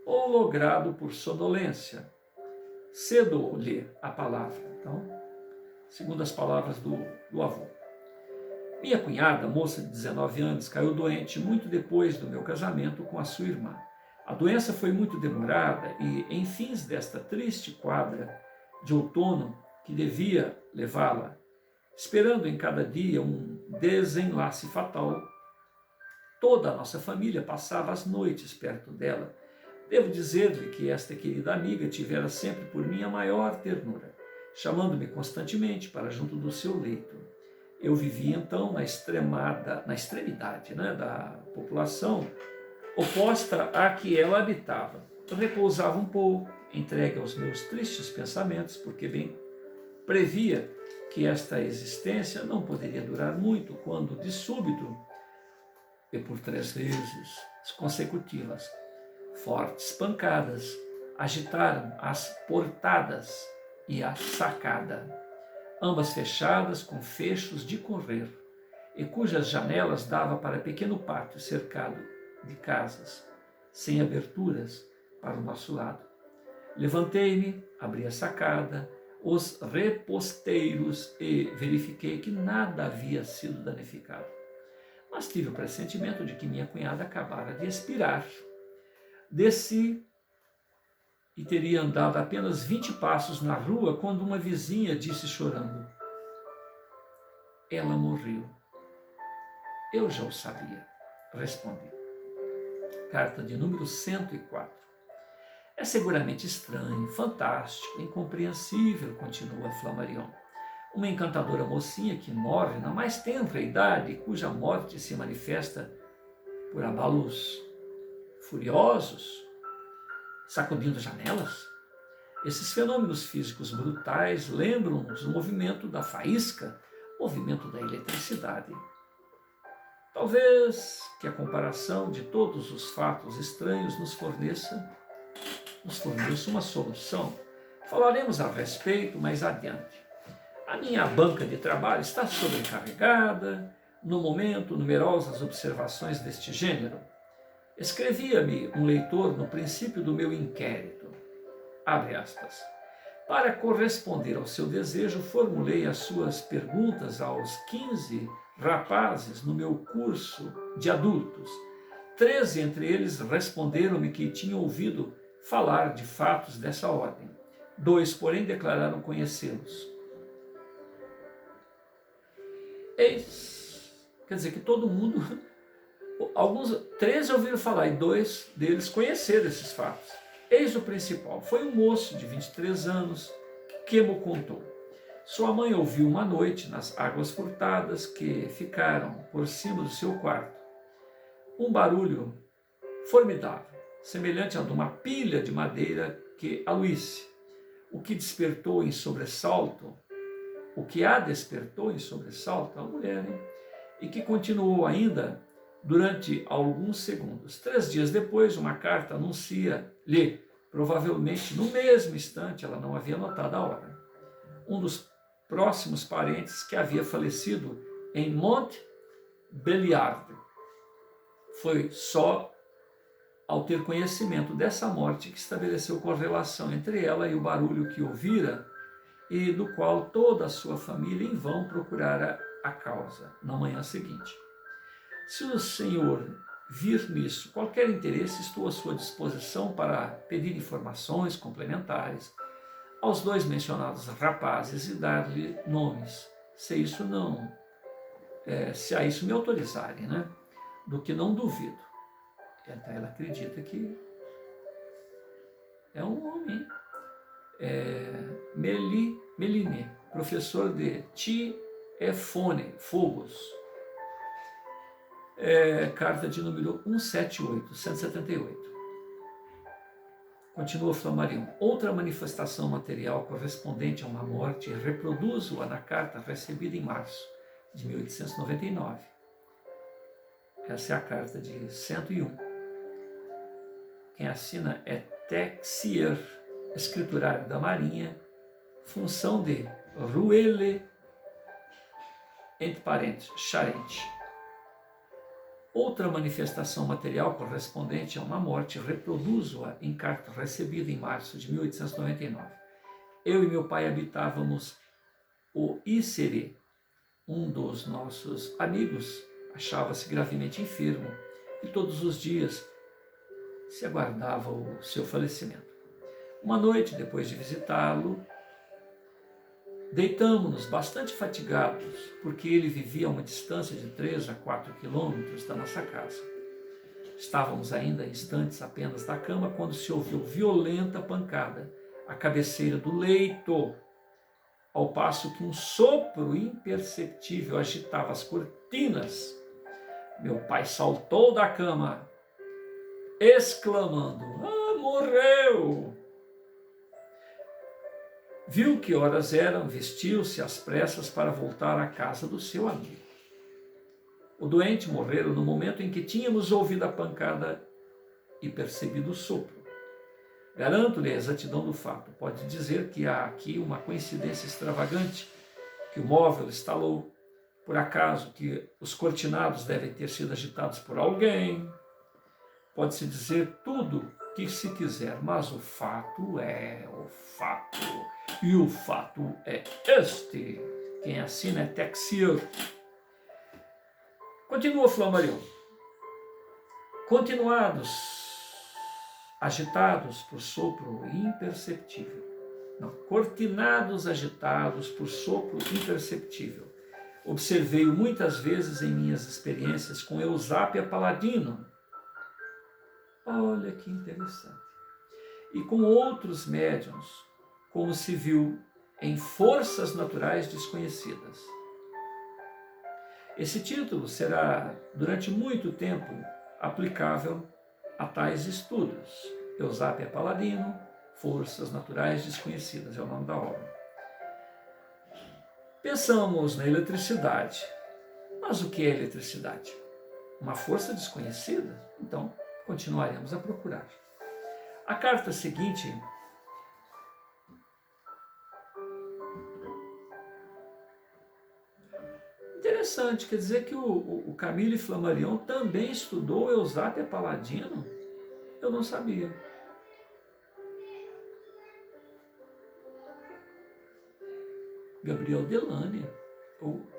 ou logrado por sonolência. Cedo-lhe a palavra. Então, segundo as palavras do avô. Minha cunhada, moça de 19 anos, caiu doente muito depois do meu casamento com a sua irmã. A doença foi muito demorada e, em fins desta triste quadra de outono que devia levá-la, esperando em cada dia um desenlace fatal, toda a nossa família passava as noites perto dela. Devo dizer-lhe que esta querida amiga tivera sempre por mim a maior ternura, chamando-me constantemente para junto do seu leito. Eu vivia então na extremidade da população oposta à que ela habitava. Eu repousava um pouco, entregue aos meus tristes pensamentos, porque bem previa que esta existência não poderia durar muito, quando de súbito, e por 3 vezes consecutivas, fortes pancadas agitaram as portadas e a sacada, ambas fechadas com fechos de correr, e cujas janelas davam para pequeno pátio cercado de casas, sem aberturas para o nosso lado. Levantei-me, abri a sacada, os reposteiros e verifiquei que nada havia sido danificado. Mas tive o pressentimento de que minha cunhada acabara de expirar. Desci e teria andado apenas 20 passos na rua quando uma vizinha disse chorando: "Ela morreu." "Eu já o sabia", respondi. Carta de número 104. É seguramente estranho, fantástico, incompreensível, continua Flammarion. Uma encantadora mocinha que morre na mais tenra idade e cuja morte se manifesta por abalos furiosos, sacudindo janelas. Esses fenômenos físicos brutais lembram-nos o movimento da faísca, o movimento da eletricidade. Talvez que a comparação de todos os fatos estranhos nos forneça uma solução. Falaremos a respeito mais adiante. A minha banca de trabalho está sobrecarregada, no momento, numerosas observações deste gênero. Escrevia-me um leitor no princípio do meu inquérito, abre aspas, para corresponder ao seu desejo, formulei as suas perguntas aos 15 rapazes no meu curso de adultos. 13 entre eles responderam-me que tinham ouvido falar de fatos dessa ordem. 2, porém, declararam conhecê-los. Quer dizer que todo mundo, 13 ouviram falar e 2 deles conheceram esses fatos. Eis o principal, foi um moço de 23 anos que me contou. Sua mãe ouviu uma noite nas águas furtadas que ficaram por cima do seu quarto um barulho formidável, semelhante ao de uma pilha de madeira que aluísse, o que a despertou em sobressalto a mulher, e que continuou ainda durante alguns segundos. 3 dias depois, uma carta anuncia-lhe, provavelmente no mesmo instante, ela não havia notado a hora, um dos próximos parentes que havia falecido em Montbéliard. Foi só ao ter conhecimento dessa morte que estabeleceu correlação entre ela e o barulho que ouvira e do qual toda a sua família em vão procurara a causa na manhã seguinte. Se o senhor vir nisso qualquer interesse, estou à sua disposição para pedir informações complementares aos 2 mencionados rapazes e dar-lhe nomes, se a isso me autorizarem, né? Do que não duvido. Então ela acredita que é um homem. Méliné, professor de Tiefone, Fogos. Carta de número 178. Continua Flammarion. Outra manifestação material correspondente a uma morte, reproduzo-a na carta recebida em março de 1899. Essa é a carta de 101. Quem assina é Texier, escriturário da Marinha, função de Ruelle, entre parênteses, Charente. Outra manifestação material correspondente a uma morte reproduzo-a em carta recebida em março de 1899. Eu e meu pai habitávamos o Icere. Um dos nossos amigos achava-se gravemente enfermo e todos os dias se aguardava o seu falecimento. Uma noite, depois de visitá-lo, deitamo-nos bastante fatigados, porque ele vivia a uma distância de 3 a 4 quilômetros da nossa casa. Estávamos ainda instantes apenas da cama quando se ouviu violenta pancada à cabeceira do leito, ao passo que um sopro imperceptível agitava as cortinas. Meu pai saltou da cama, exclamando: "Ah, morreu!" Viu que horas eram, vestiu-se às pressas para voltar à casa do seu amigo. O doente morrera no momento em que tínhamos ouvido a pancada e percebido o sopro. Garanto-lhe a exatidão do fato. Pode dizer que há aqui uma coincidência extravagante, que o móvel estalou, por acaso que os cortinados devem ter sido agitados por alguém. Pode-se dizer tudo que se quiser, mas o fato é o fato. E o fato é este. Quem assina é Texier. Continua Flammarion. Continuados, agitados por sopro imperceptível. Não, cortinados agitados por sopro imperceptível. Observei-o muitas vezes em minhas experiências com Eusápia Paladino. Olha que interessante. E com outros médiuns, como se viu em Forças Naturais Desconhecidas. Esse título será, durante muito tempo, aplicável a tais estudos. Eusápia Paladino, Forças Naturais Desconhecidas, é o nome da obra. Pensamos na eletricidade. Mas o que é eletricidade? Uma força desconhecida? Então, continuaremos a procurar. A carta seguinte interessante, quer dizer que o Camille Flammarion também estudou Eusápia Paladino? Eu não sabia. Gabriel Delane,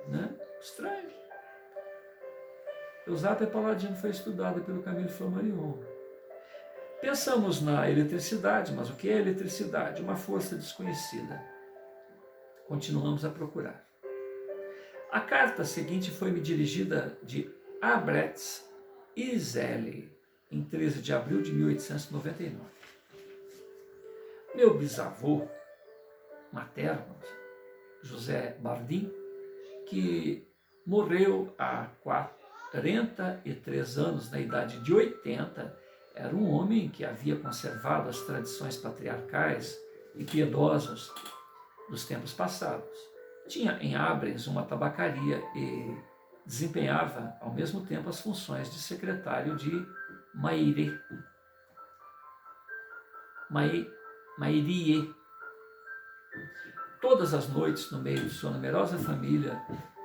né? Estranho. Eusápia Paladino foi estudada pelo Camille Flammarion. Pensamos na eletricidade, mas o que é eletricidade? Uma força desconhecida. Continuamos a procurar. A carta seguinte foi-me dirigida de Abretz Iseli, em 13 de abril de 1899. Meu bisavô materno, José Bardim, que morreu há 43 anos, na idade de 80, era um homem que havia conservado as tradições patriarcais e piedosas dos tempos passados. Tinha em Abres uma tabacaria e desempenhava, ao mesmo tempo, as funções de secretário de Mairie. Todas as noites, no meio de sua numerosa família,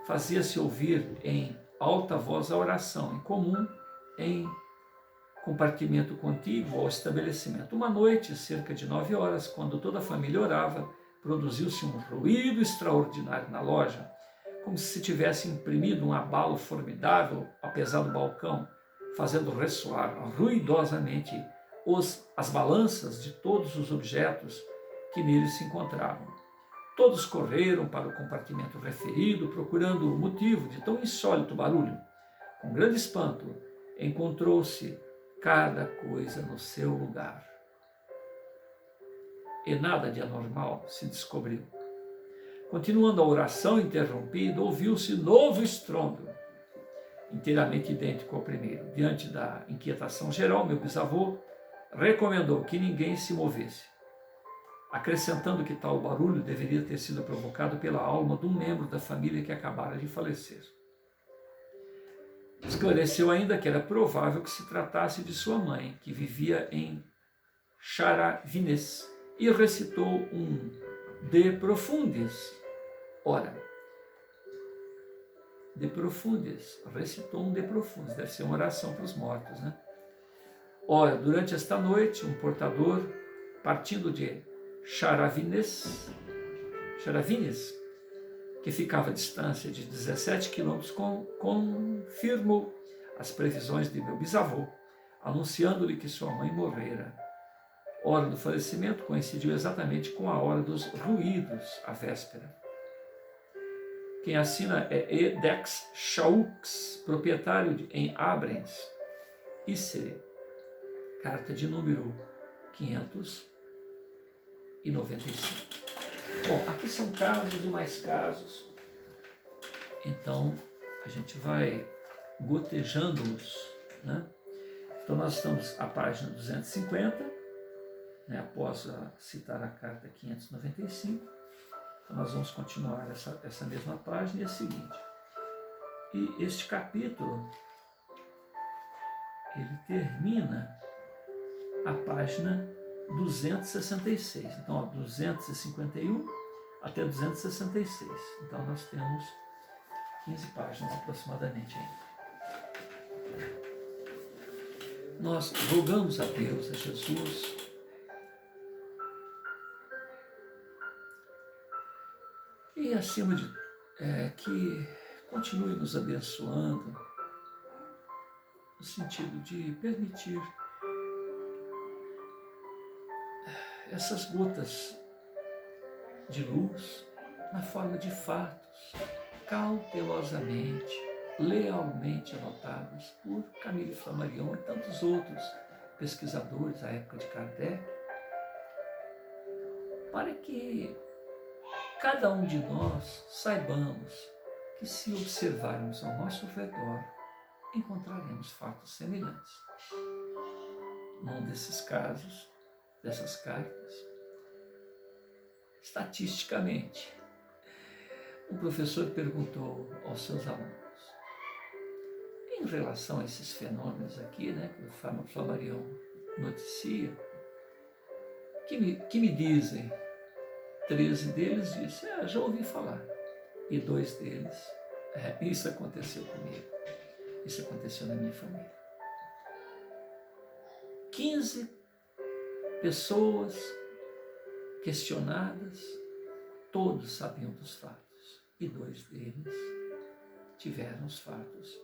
fazia-se ouvir em alta voz a oração, em comum, em compartimento contíguo ao estabelecimento. Uma noite, cerca de 9 horas, quando toda a família orava, produziu-se um ruído extraordinário na loja, como se tivesse imprimido um abalo formidável ao pesado balcão, fazendo ressoar ruidosamente as balanças de todos os objetos que nele se encontravam. Todos correram para o compartimento referido, procurando o motivo de tão insólito barulho. Com grande espanto, encontrou-se cada coisa no seu lugar. E nada de anormal se descobriu. Continuando a oração interrompida, ouviu-se novo estrondo, inteiramente idêntico ao primeiro. Diante da inquietação geral, meu bisavô recomendou que ninguém se movesse, acrescentando que tal barulho deveria ter sido provocado pela alma de um membro da família que acabara de falecer. Esclareceu ainda que era provável que se tratasse de sua mãe, que vivia em Charavines e recitou um De Profundis. Ora, De Profundis, recitou um De Profundis, deve ser uma oração para os mortos, né? Ora, durante esta noite, um portador, partindo de Charavines, que ficava a distância de 17 quilômetros, confirmou as previsões de meu bisavô, anunciando-lhe que sua mãe morrera. A hora do falecimento coincidiu exatamente com a hora dos ruídos, a véspera. Quem assina é Edex Chaux, proprietário em Abrens, Isere, carta de número 595. Bom, aqui são casos e mais casos, então a gente vai gotejando-os, né? Então nós estamos à página 250, né, após citar a carta 595, então nós vamos continuar essa mesma página e a seguinte. E este capítulo, ele termina a página 266. Então, ó, 251 até 266. Então, nós temos 15 páginas aproximadamente ainda. Nós rogamos a Deus, a Jesus, e acima de que continue nos abençoando, no sentido de permitir essas gotas de luz na forma de fatos, cautelosamente, lealmente anotados por Camille Flammarion e tantos outros pesquisadores da época de Kardec, para que cada um de nós saibamos que, se observarmos ao nosso redor, encontraremos fatos semelhantes. Num desses casos, dessas cartas, estatisticamente, um professor perguntou aos seus alunos, em relação a esses fenômenos aqui, né, que o Flammarion noticia, que me dizem? 13 deles disse, já ouvi falar. E 2 deles, isso aconteceu comigo. Isso aconteceu na minha família. 15 pessoas questionadas, todos sabiam dos fatos. E 2 deles tiveram os fatos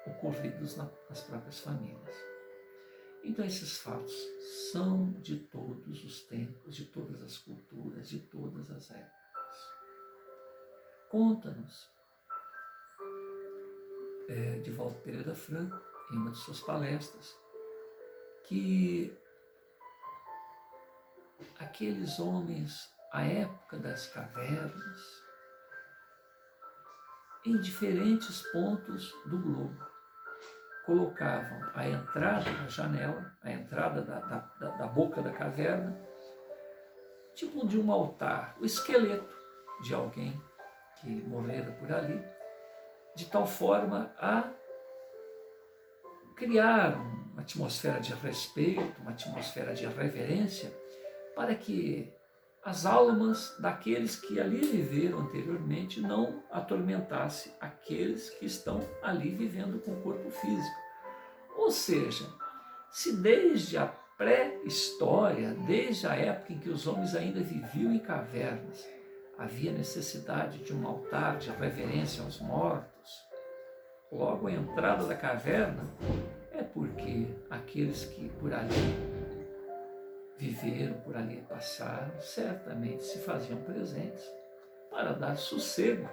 ocorridos nas próprias famílias. Então, esses fatos são de todos os tempos, de todas as culturas, de todas as épocas. Conta-nos, Divaldo Pereira Franco, em uma de suas palestras, que aqueles homens, à época das cavernas, em diferentes pontos do globo, colocavam a entrada da janela, a entrada da boca da caverna, tipo de um altar, o esqueleto de alguém que morrera por ali, de tal forma a criar uma atmosfera de respeito, uma atmosfera de reverência, para que as almas daqueles que ali viveram anteriormente não atormentasse aqueles que estão ali vivendo com o corpo físico. Ou seja, se desde a pré-história, desde a época em que os homens ainda viviam em cavernas, havia necessidade de um altar de reverência aos mortos, logo a entrada da caverna é porque aqueles que por ali viveram, por ali passaram, certamente se faziam presentes para dar sossego,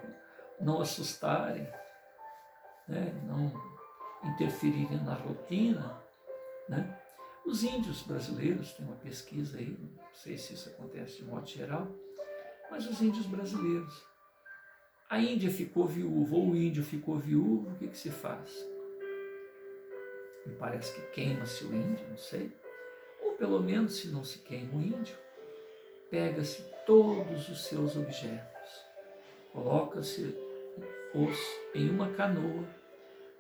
não assustarem, né? Não interferirem na rotina, né? Os índios brasileiros, tem uma pesquisa aí, não sei se isso acontece de modo geral, mas os índios brasileiros, a Índia ficou viúva ou o índio ficou viúvo, o que se faz? Me parece que queima-se o índio, não sei. Ou pelo menos, se não se queima o índio, pega-se todos os seus objetos, coloca-se-os em uma canoa,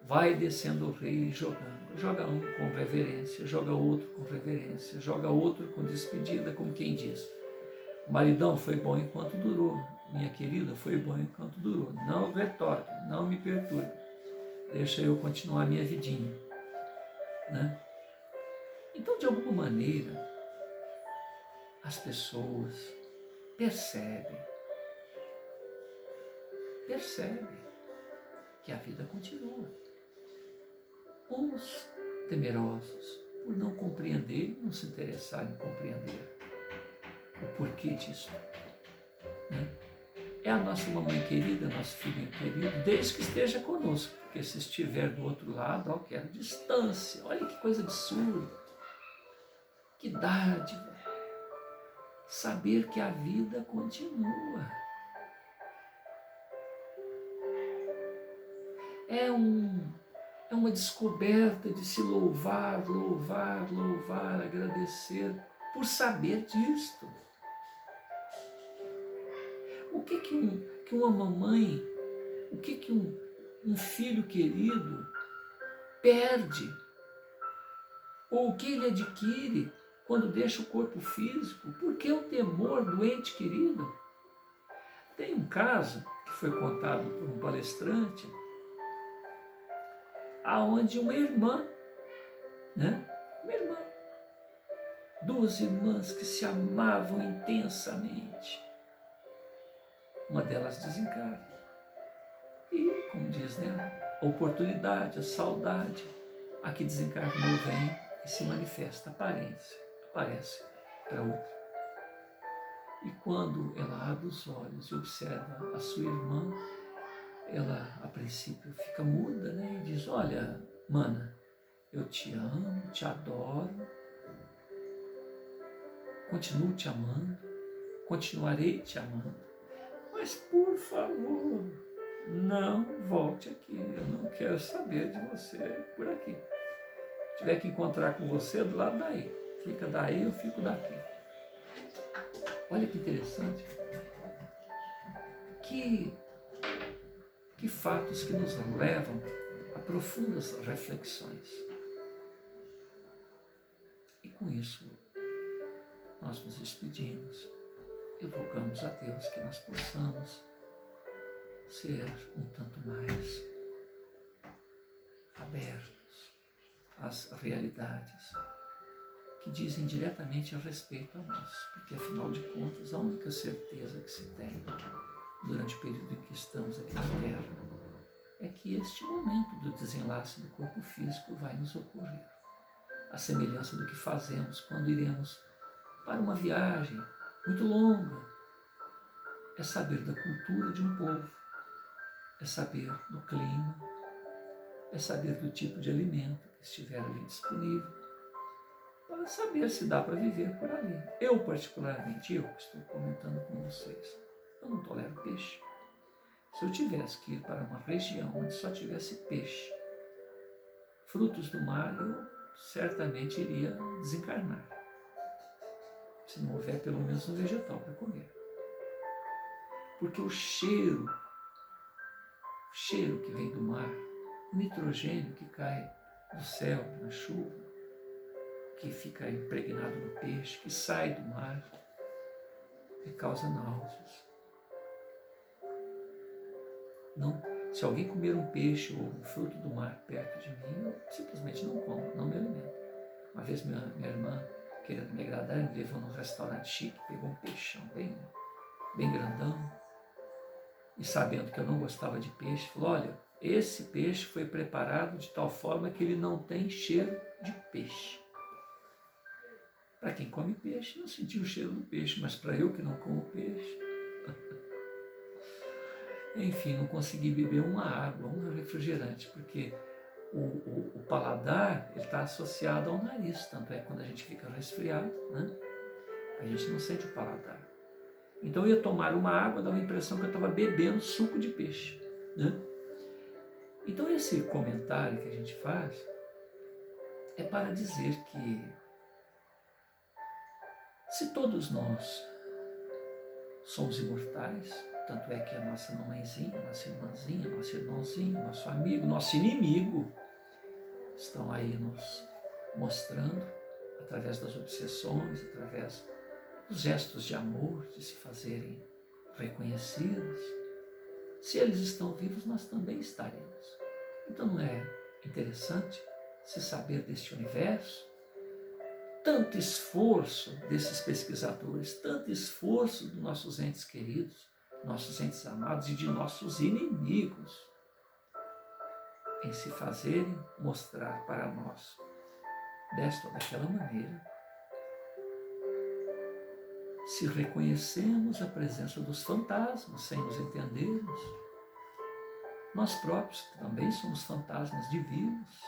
vai descendo o rei e jogando. Joga um com reverência, joga outro com reverência, joga outro com despedida, como quem diz: o maridão foi bom enquanto durou, minha querida foi bom enquanto durou. Não retorne, não me perturbe, deixa eu continuar minha vidinha, né? Então, de alguma maneira, as pessoas percebem que a vida continua. Uns temerosos por não compreender e não se interessar em compreender o porquê disso, né? É a nossa mamãe querida, nosso filho querido, desde que esteja conosco, porque se estiver do outro lado, ó, quero distância. Olha que coisa absurda, que dádiva, saber que a vida continua. É uma descoberta de se louvar, agradecer por saber disto. O que uma mamãe, o que um filho querido perde? Ou o que ele adquire quando deixa o corpo físico? Por que o temor do ente querido? Tem um caso que foi contado por um palestrante, aonde uma irmã, né? Uma irmã, duas irmãs que se amavam intensamente, uma delas desencarna. E, como diz, né, a oportunidade, a saudade, a que desencarnou vem e se manifesta, aparece para outra. E quando ela abre os olhos e observa a sua irmã, ela, a princípio, fica muda, né, e diz: olha, mana, eu te amo, te adoro, continuo te amando, continuarei te amando, mas por favor, não volte aqui, eu não quero saber de você por aqui. Se tiver que encontrar com você, do lado daí, fica daí, eu fico daqui. Olha que interessante, que fatos que nos levam a profundas reflexões. E com isso, nós nos despedimos e rogamos a Deus que nós possamos ser um tanto mais abertos às realidades que dizem diretamente a respeito a nós, porque afinal de contas a única certeza que se tem durante o período em que estamos aqui na Terra é que este momento do desenlace do corpo físico vai nos ocorrer, a semelhança do que fazemos quando iremos para uma viagem muito longa. É saber da cultura de um povo, é saber do clima, é saber do tipo de alimento que estiver ali disponível, para saber se dá para viver por ali. Eu, particularmente, eu que estou comentando com vocês, eu não tolero peixe. Se eu tivesse que ir para uma região onde só tivesse peixe, frutos do mar, eu certamente iria desencarnar, se não houver pelo menos um vegetal para comer. Porque o cheiro que vem do mar, o nitrogênio que cai do céu, na chuva, que fica impregnado no peixe, que sai do mar, me causa náuseas. Não, se alguém comer um peixe ou um fruto do mar perto de mim, eu simplesmente não como, não me alimento. Uma vez minha irmã, querendo me agradar, me levou num restaurante chique, pegou um peixão bem grandão, e sabendo que eu não gostava de peixe, falou: olha, esse peixe foi preparado de tal forma que ele não tem cheiro de peixe. Para quem come peixe, não sentiu o cheiro do peixe, mas para eu que não como peixe, enfim, não consegui beber uma água, um refrigerante, porque o paladar está associado ao nariz, tanto é que quando a gente fica resfriado, né, a gente não sente o paladar. Então eu ia tomar uma água, dava a impressão que eu estava bebendo suco de peixe, né? Então esse comentário que a gente faz é para dizer que se todos nós somos imortais, Tanto é que a nossa mamãezinha, a nossa irmãzinha, nosso irmãozinho, nosso amigo, nosso inimigo estão aí nos mostrando, através das obsessões, através dos gestos de amor, de se fazerem reconhecidos. Se eles estão vivos, nós também estaremos. Então não é interessante se saber deste universo? Tanto esforço desses pesquisadores, tanto esforço dos nossos entes queridos, nossos entes amados e de nossos inimigos em se fazerem mostrar para nós desta ou daquela maneira, se reconhecemos a presença dos fantasmas sem nos entendermos. Nós próprios também somos fantasmas divinos,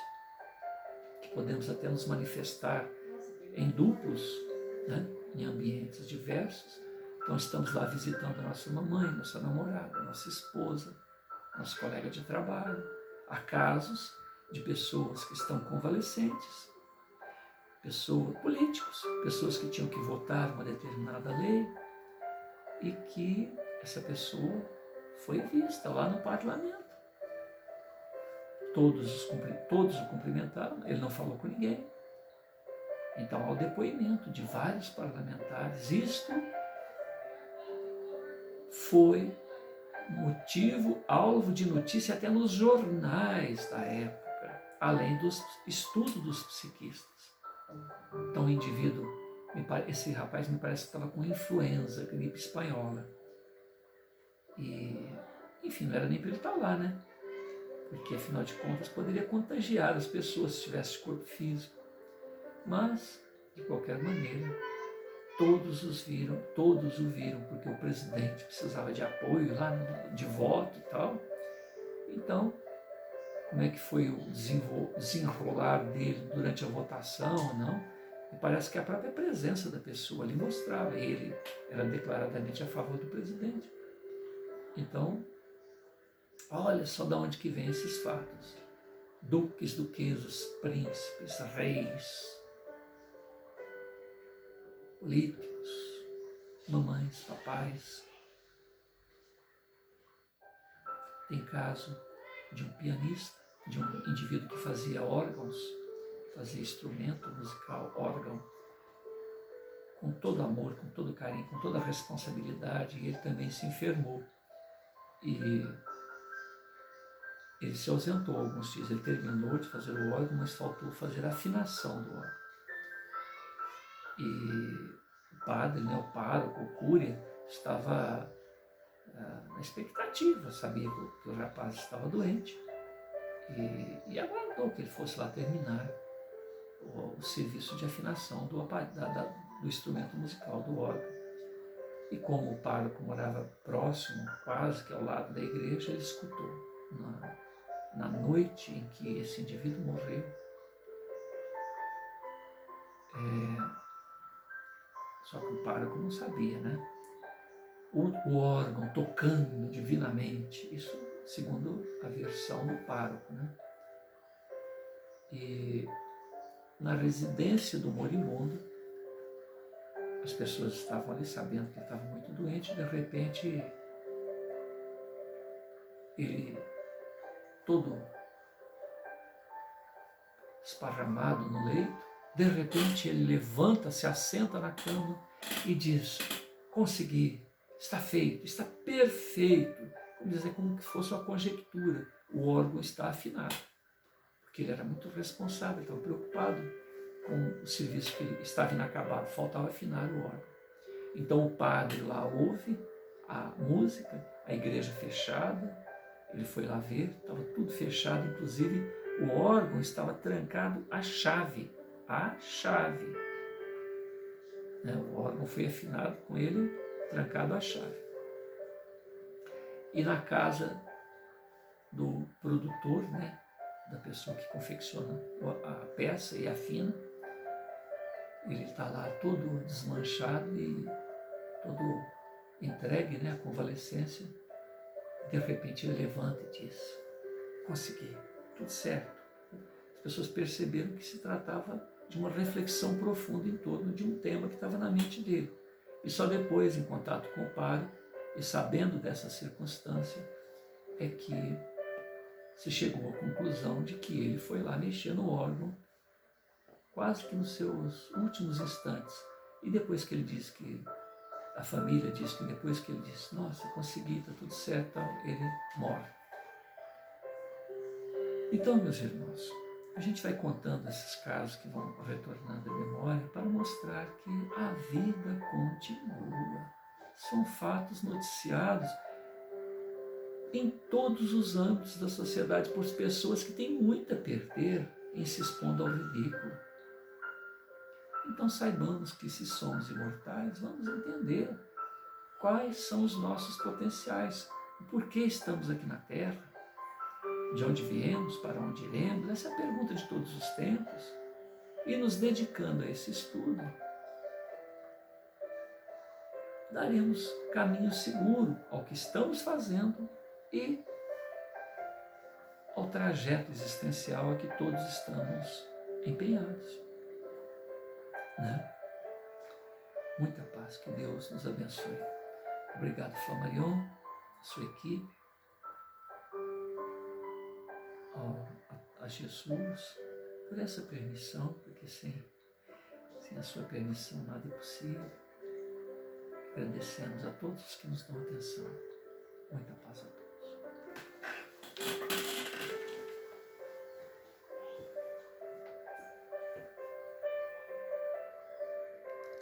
que podemos até nos manifestar em duplos, né? Em ambientes diversos. Então estamos lá visitando a nossa mamãe, nossa namorada, nossa esposa, nosso colega de trabalho. Há casos de pessoas que estão convalescentes, políticos, pessoas que tinham que votar uma determinada lei e que essa pessoa foi vista lá no parlamento. Todos o cumprimentaram, ele não falou com ninguém. Então, ao depoimento de vários parlamentares, isto foi motivo, alvo de notícia até nos jornais da época, além do estudo dos psiquistas. Então, o indivíduo, esse rapaz me parece que estava com influenza, gripe espanhola. E, enfim, não era nem para ele estar lá, né? Porque, afinal de contas, poderia contagiar as pessoas se tivesse corpo físico. Mas, de qualquer maneira, todos o viram, porque o presidente precisava de apoio lá, de voto e tal. Então, como é que foi o desenrolar dele durante a votação ou não? E parece que a própria presença da pessoa ali mostrava, ele era declaradamente a favor do presidente. Então, olha só de onde que vem esses fatos. Duques, duquesas, príncipes, reis, políticos, mamães, papais. Tem caso de um pianista, de um indivíduo que fazia órgãos, fazia instrumento musical, órgão, com todo amor, com todo carinho, com toda responsabilidade, e ele também se enfermou. E ele se ausentou alguns dias, ele terminou de fazer o órgão, mas faltou fazer a afinação do órgão. E o padre, o pároco, o cúria, estava na expectativa, sabia que o rapaz estava doente e aguardou que ele fosse lá terminar o serviço de afinação do instrumento musical, do órgão. E como o pároco morava próximo, quase que ao lado da igreja, ele escutou na noite em que esse indivíduo morreu. Só que o pároco não sabia, né? O órgão tocando divinamente, isso segundo a versão do pároco, né? E na residência do moribundo, as pessoas estavam ali sabendo que ele estava muito doente, de repente ele, todo esparramado no leito, de repente ele levanta, se assenta na cama e diz: consegui, está feito, está perfeito. Vamos dizer, como que fosse uma conjectura, o órgão está afinado. Porque ele era muito responsável, estava preocupado com o serviço que ele estava inacabado, faltava afinar o órgão. Então o padre lá ouve a música, a igreja fechada, ele foi lá ver, estava tudo fechado, inclusive o órgão estava trancado à chave. O órgão foi afinado com ele trancado à chave. E na casa do produtor, né, da pessoa que confecciona a peça e afina, ele está lá todo desmanchado e todo entregue, né, à convalescência. De repente ele levanta e diz: consegui, tudo certo. As pessoas perceberam que se tratava de uma reflexão profunda em torno de um tema que estava na mente dele. E só depois, em contato com o pároco, E sabendo dessa circunstância, é que se chegou à conclusão de que ele foi lá mexer no órgão, quase que nos seus últimos instantes. E depois que ele disse que, a família disse que depois que ele disse, nossa, consegui, está tudo certo, ele morre. Então, meus irmãos, a gente vai contando esses casos que vão retornando à memória para mostrar que a vida continua. São fatos noticiados em todos os âmbitos da sociedade por pessoas que têm muito a perder em se expondo ao ridículo. Então saibamos que se somos imortais, vamos entender quais são os nossos potenciais, por que estamos aqui na Terra, de onde viemos, para onde iremos, essa é a pergunta de todos os tempos. E nos dedicando a esse estudo, daremos caminho seguro ao que estamos fazendo e ao trajeto existencial a que todos estamos empenhados. Né? Muita paz, que Deus nos abençoe. Obrigado, Flamarion, a sua equipe, a Jesus, por essa permissão, porque sem a sua permissão nada é possível. Agradecemos a todos que nos dão atenção. Muita paz a todos.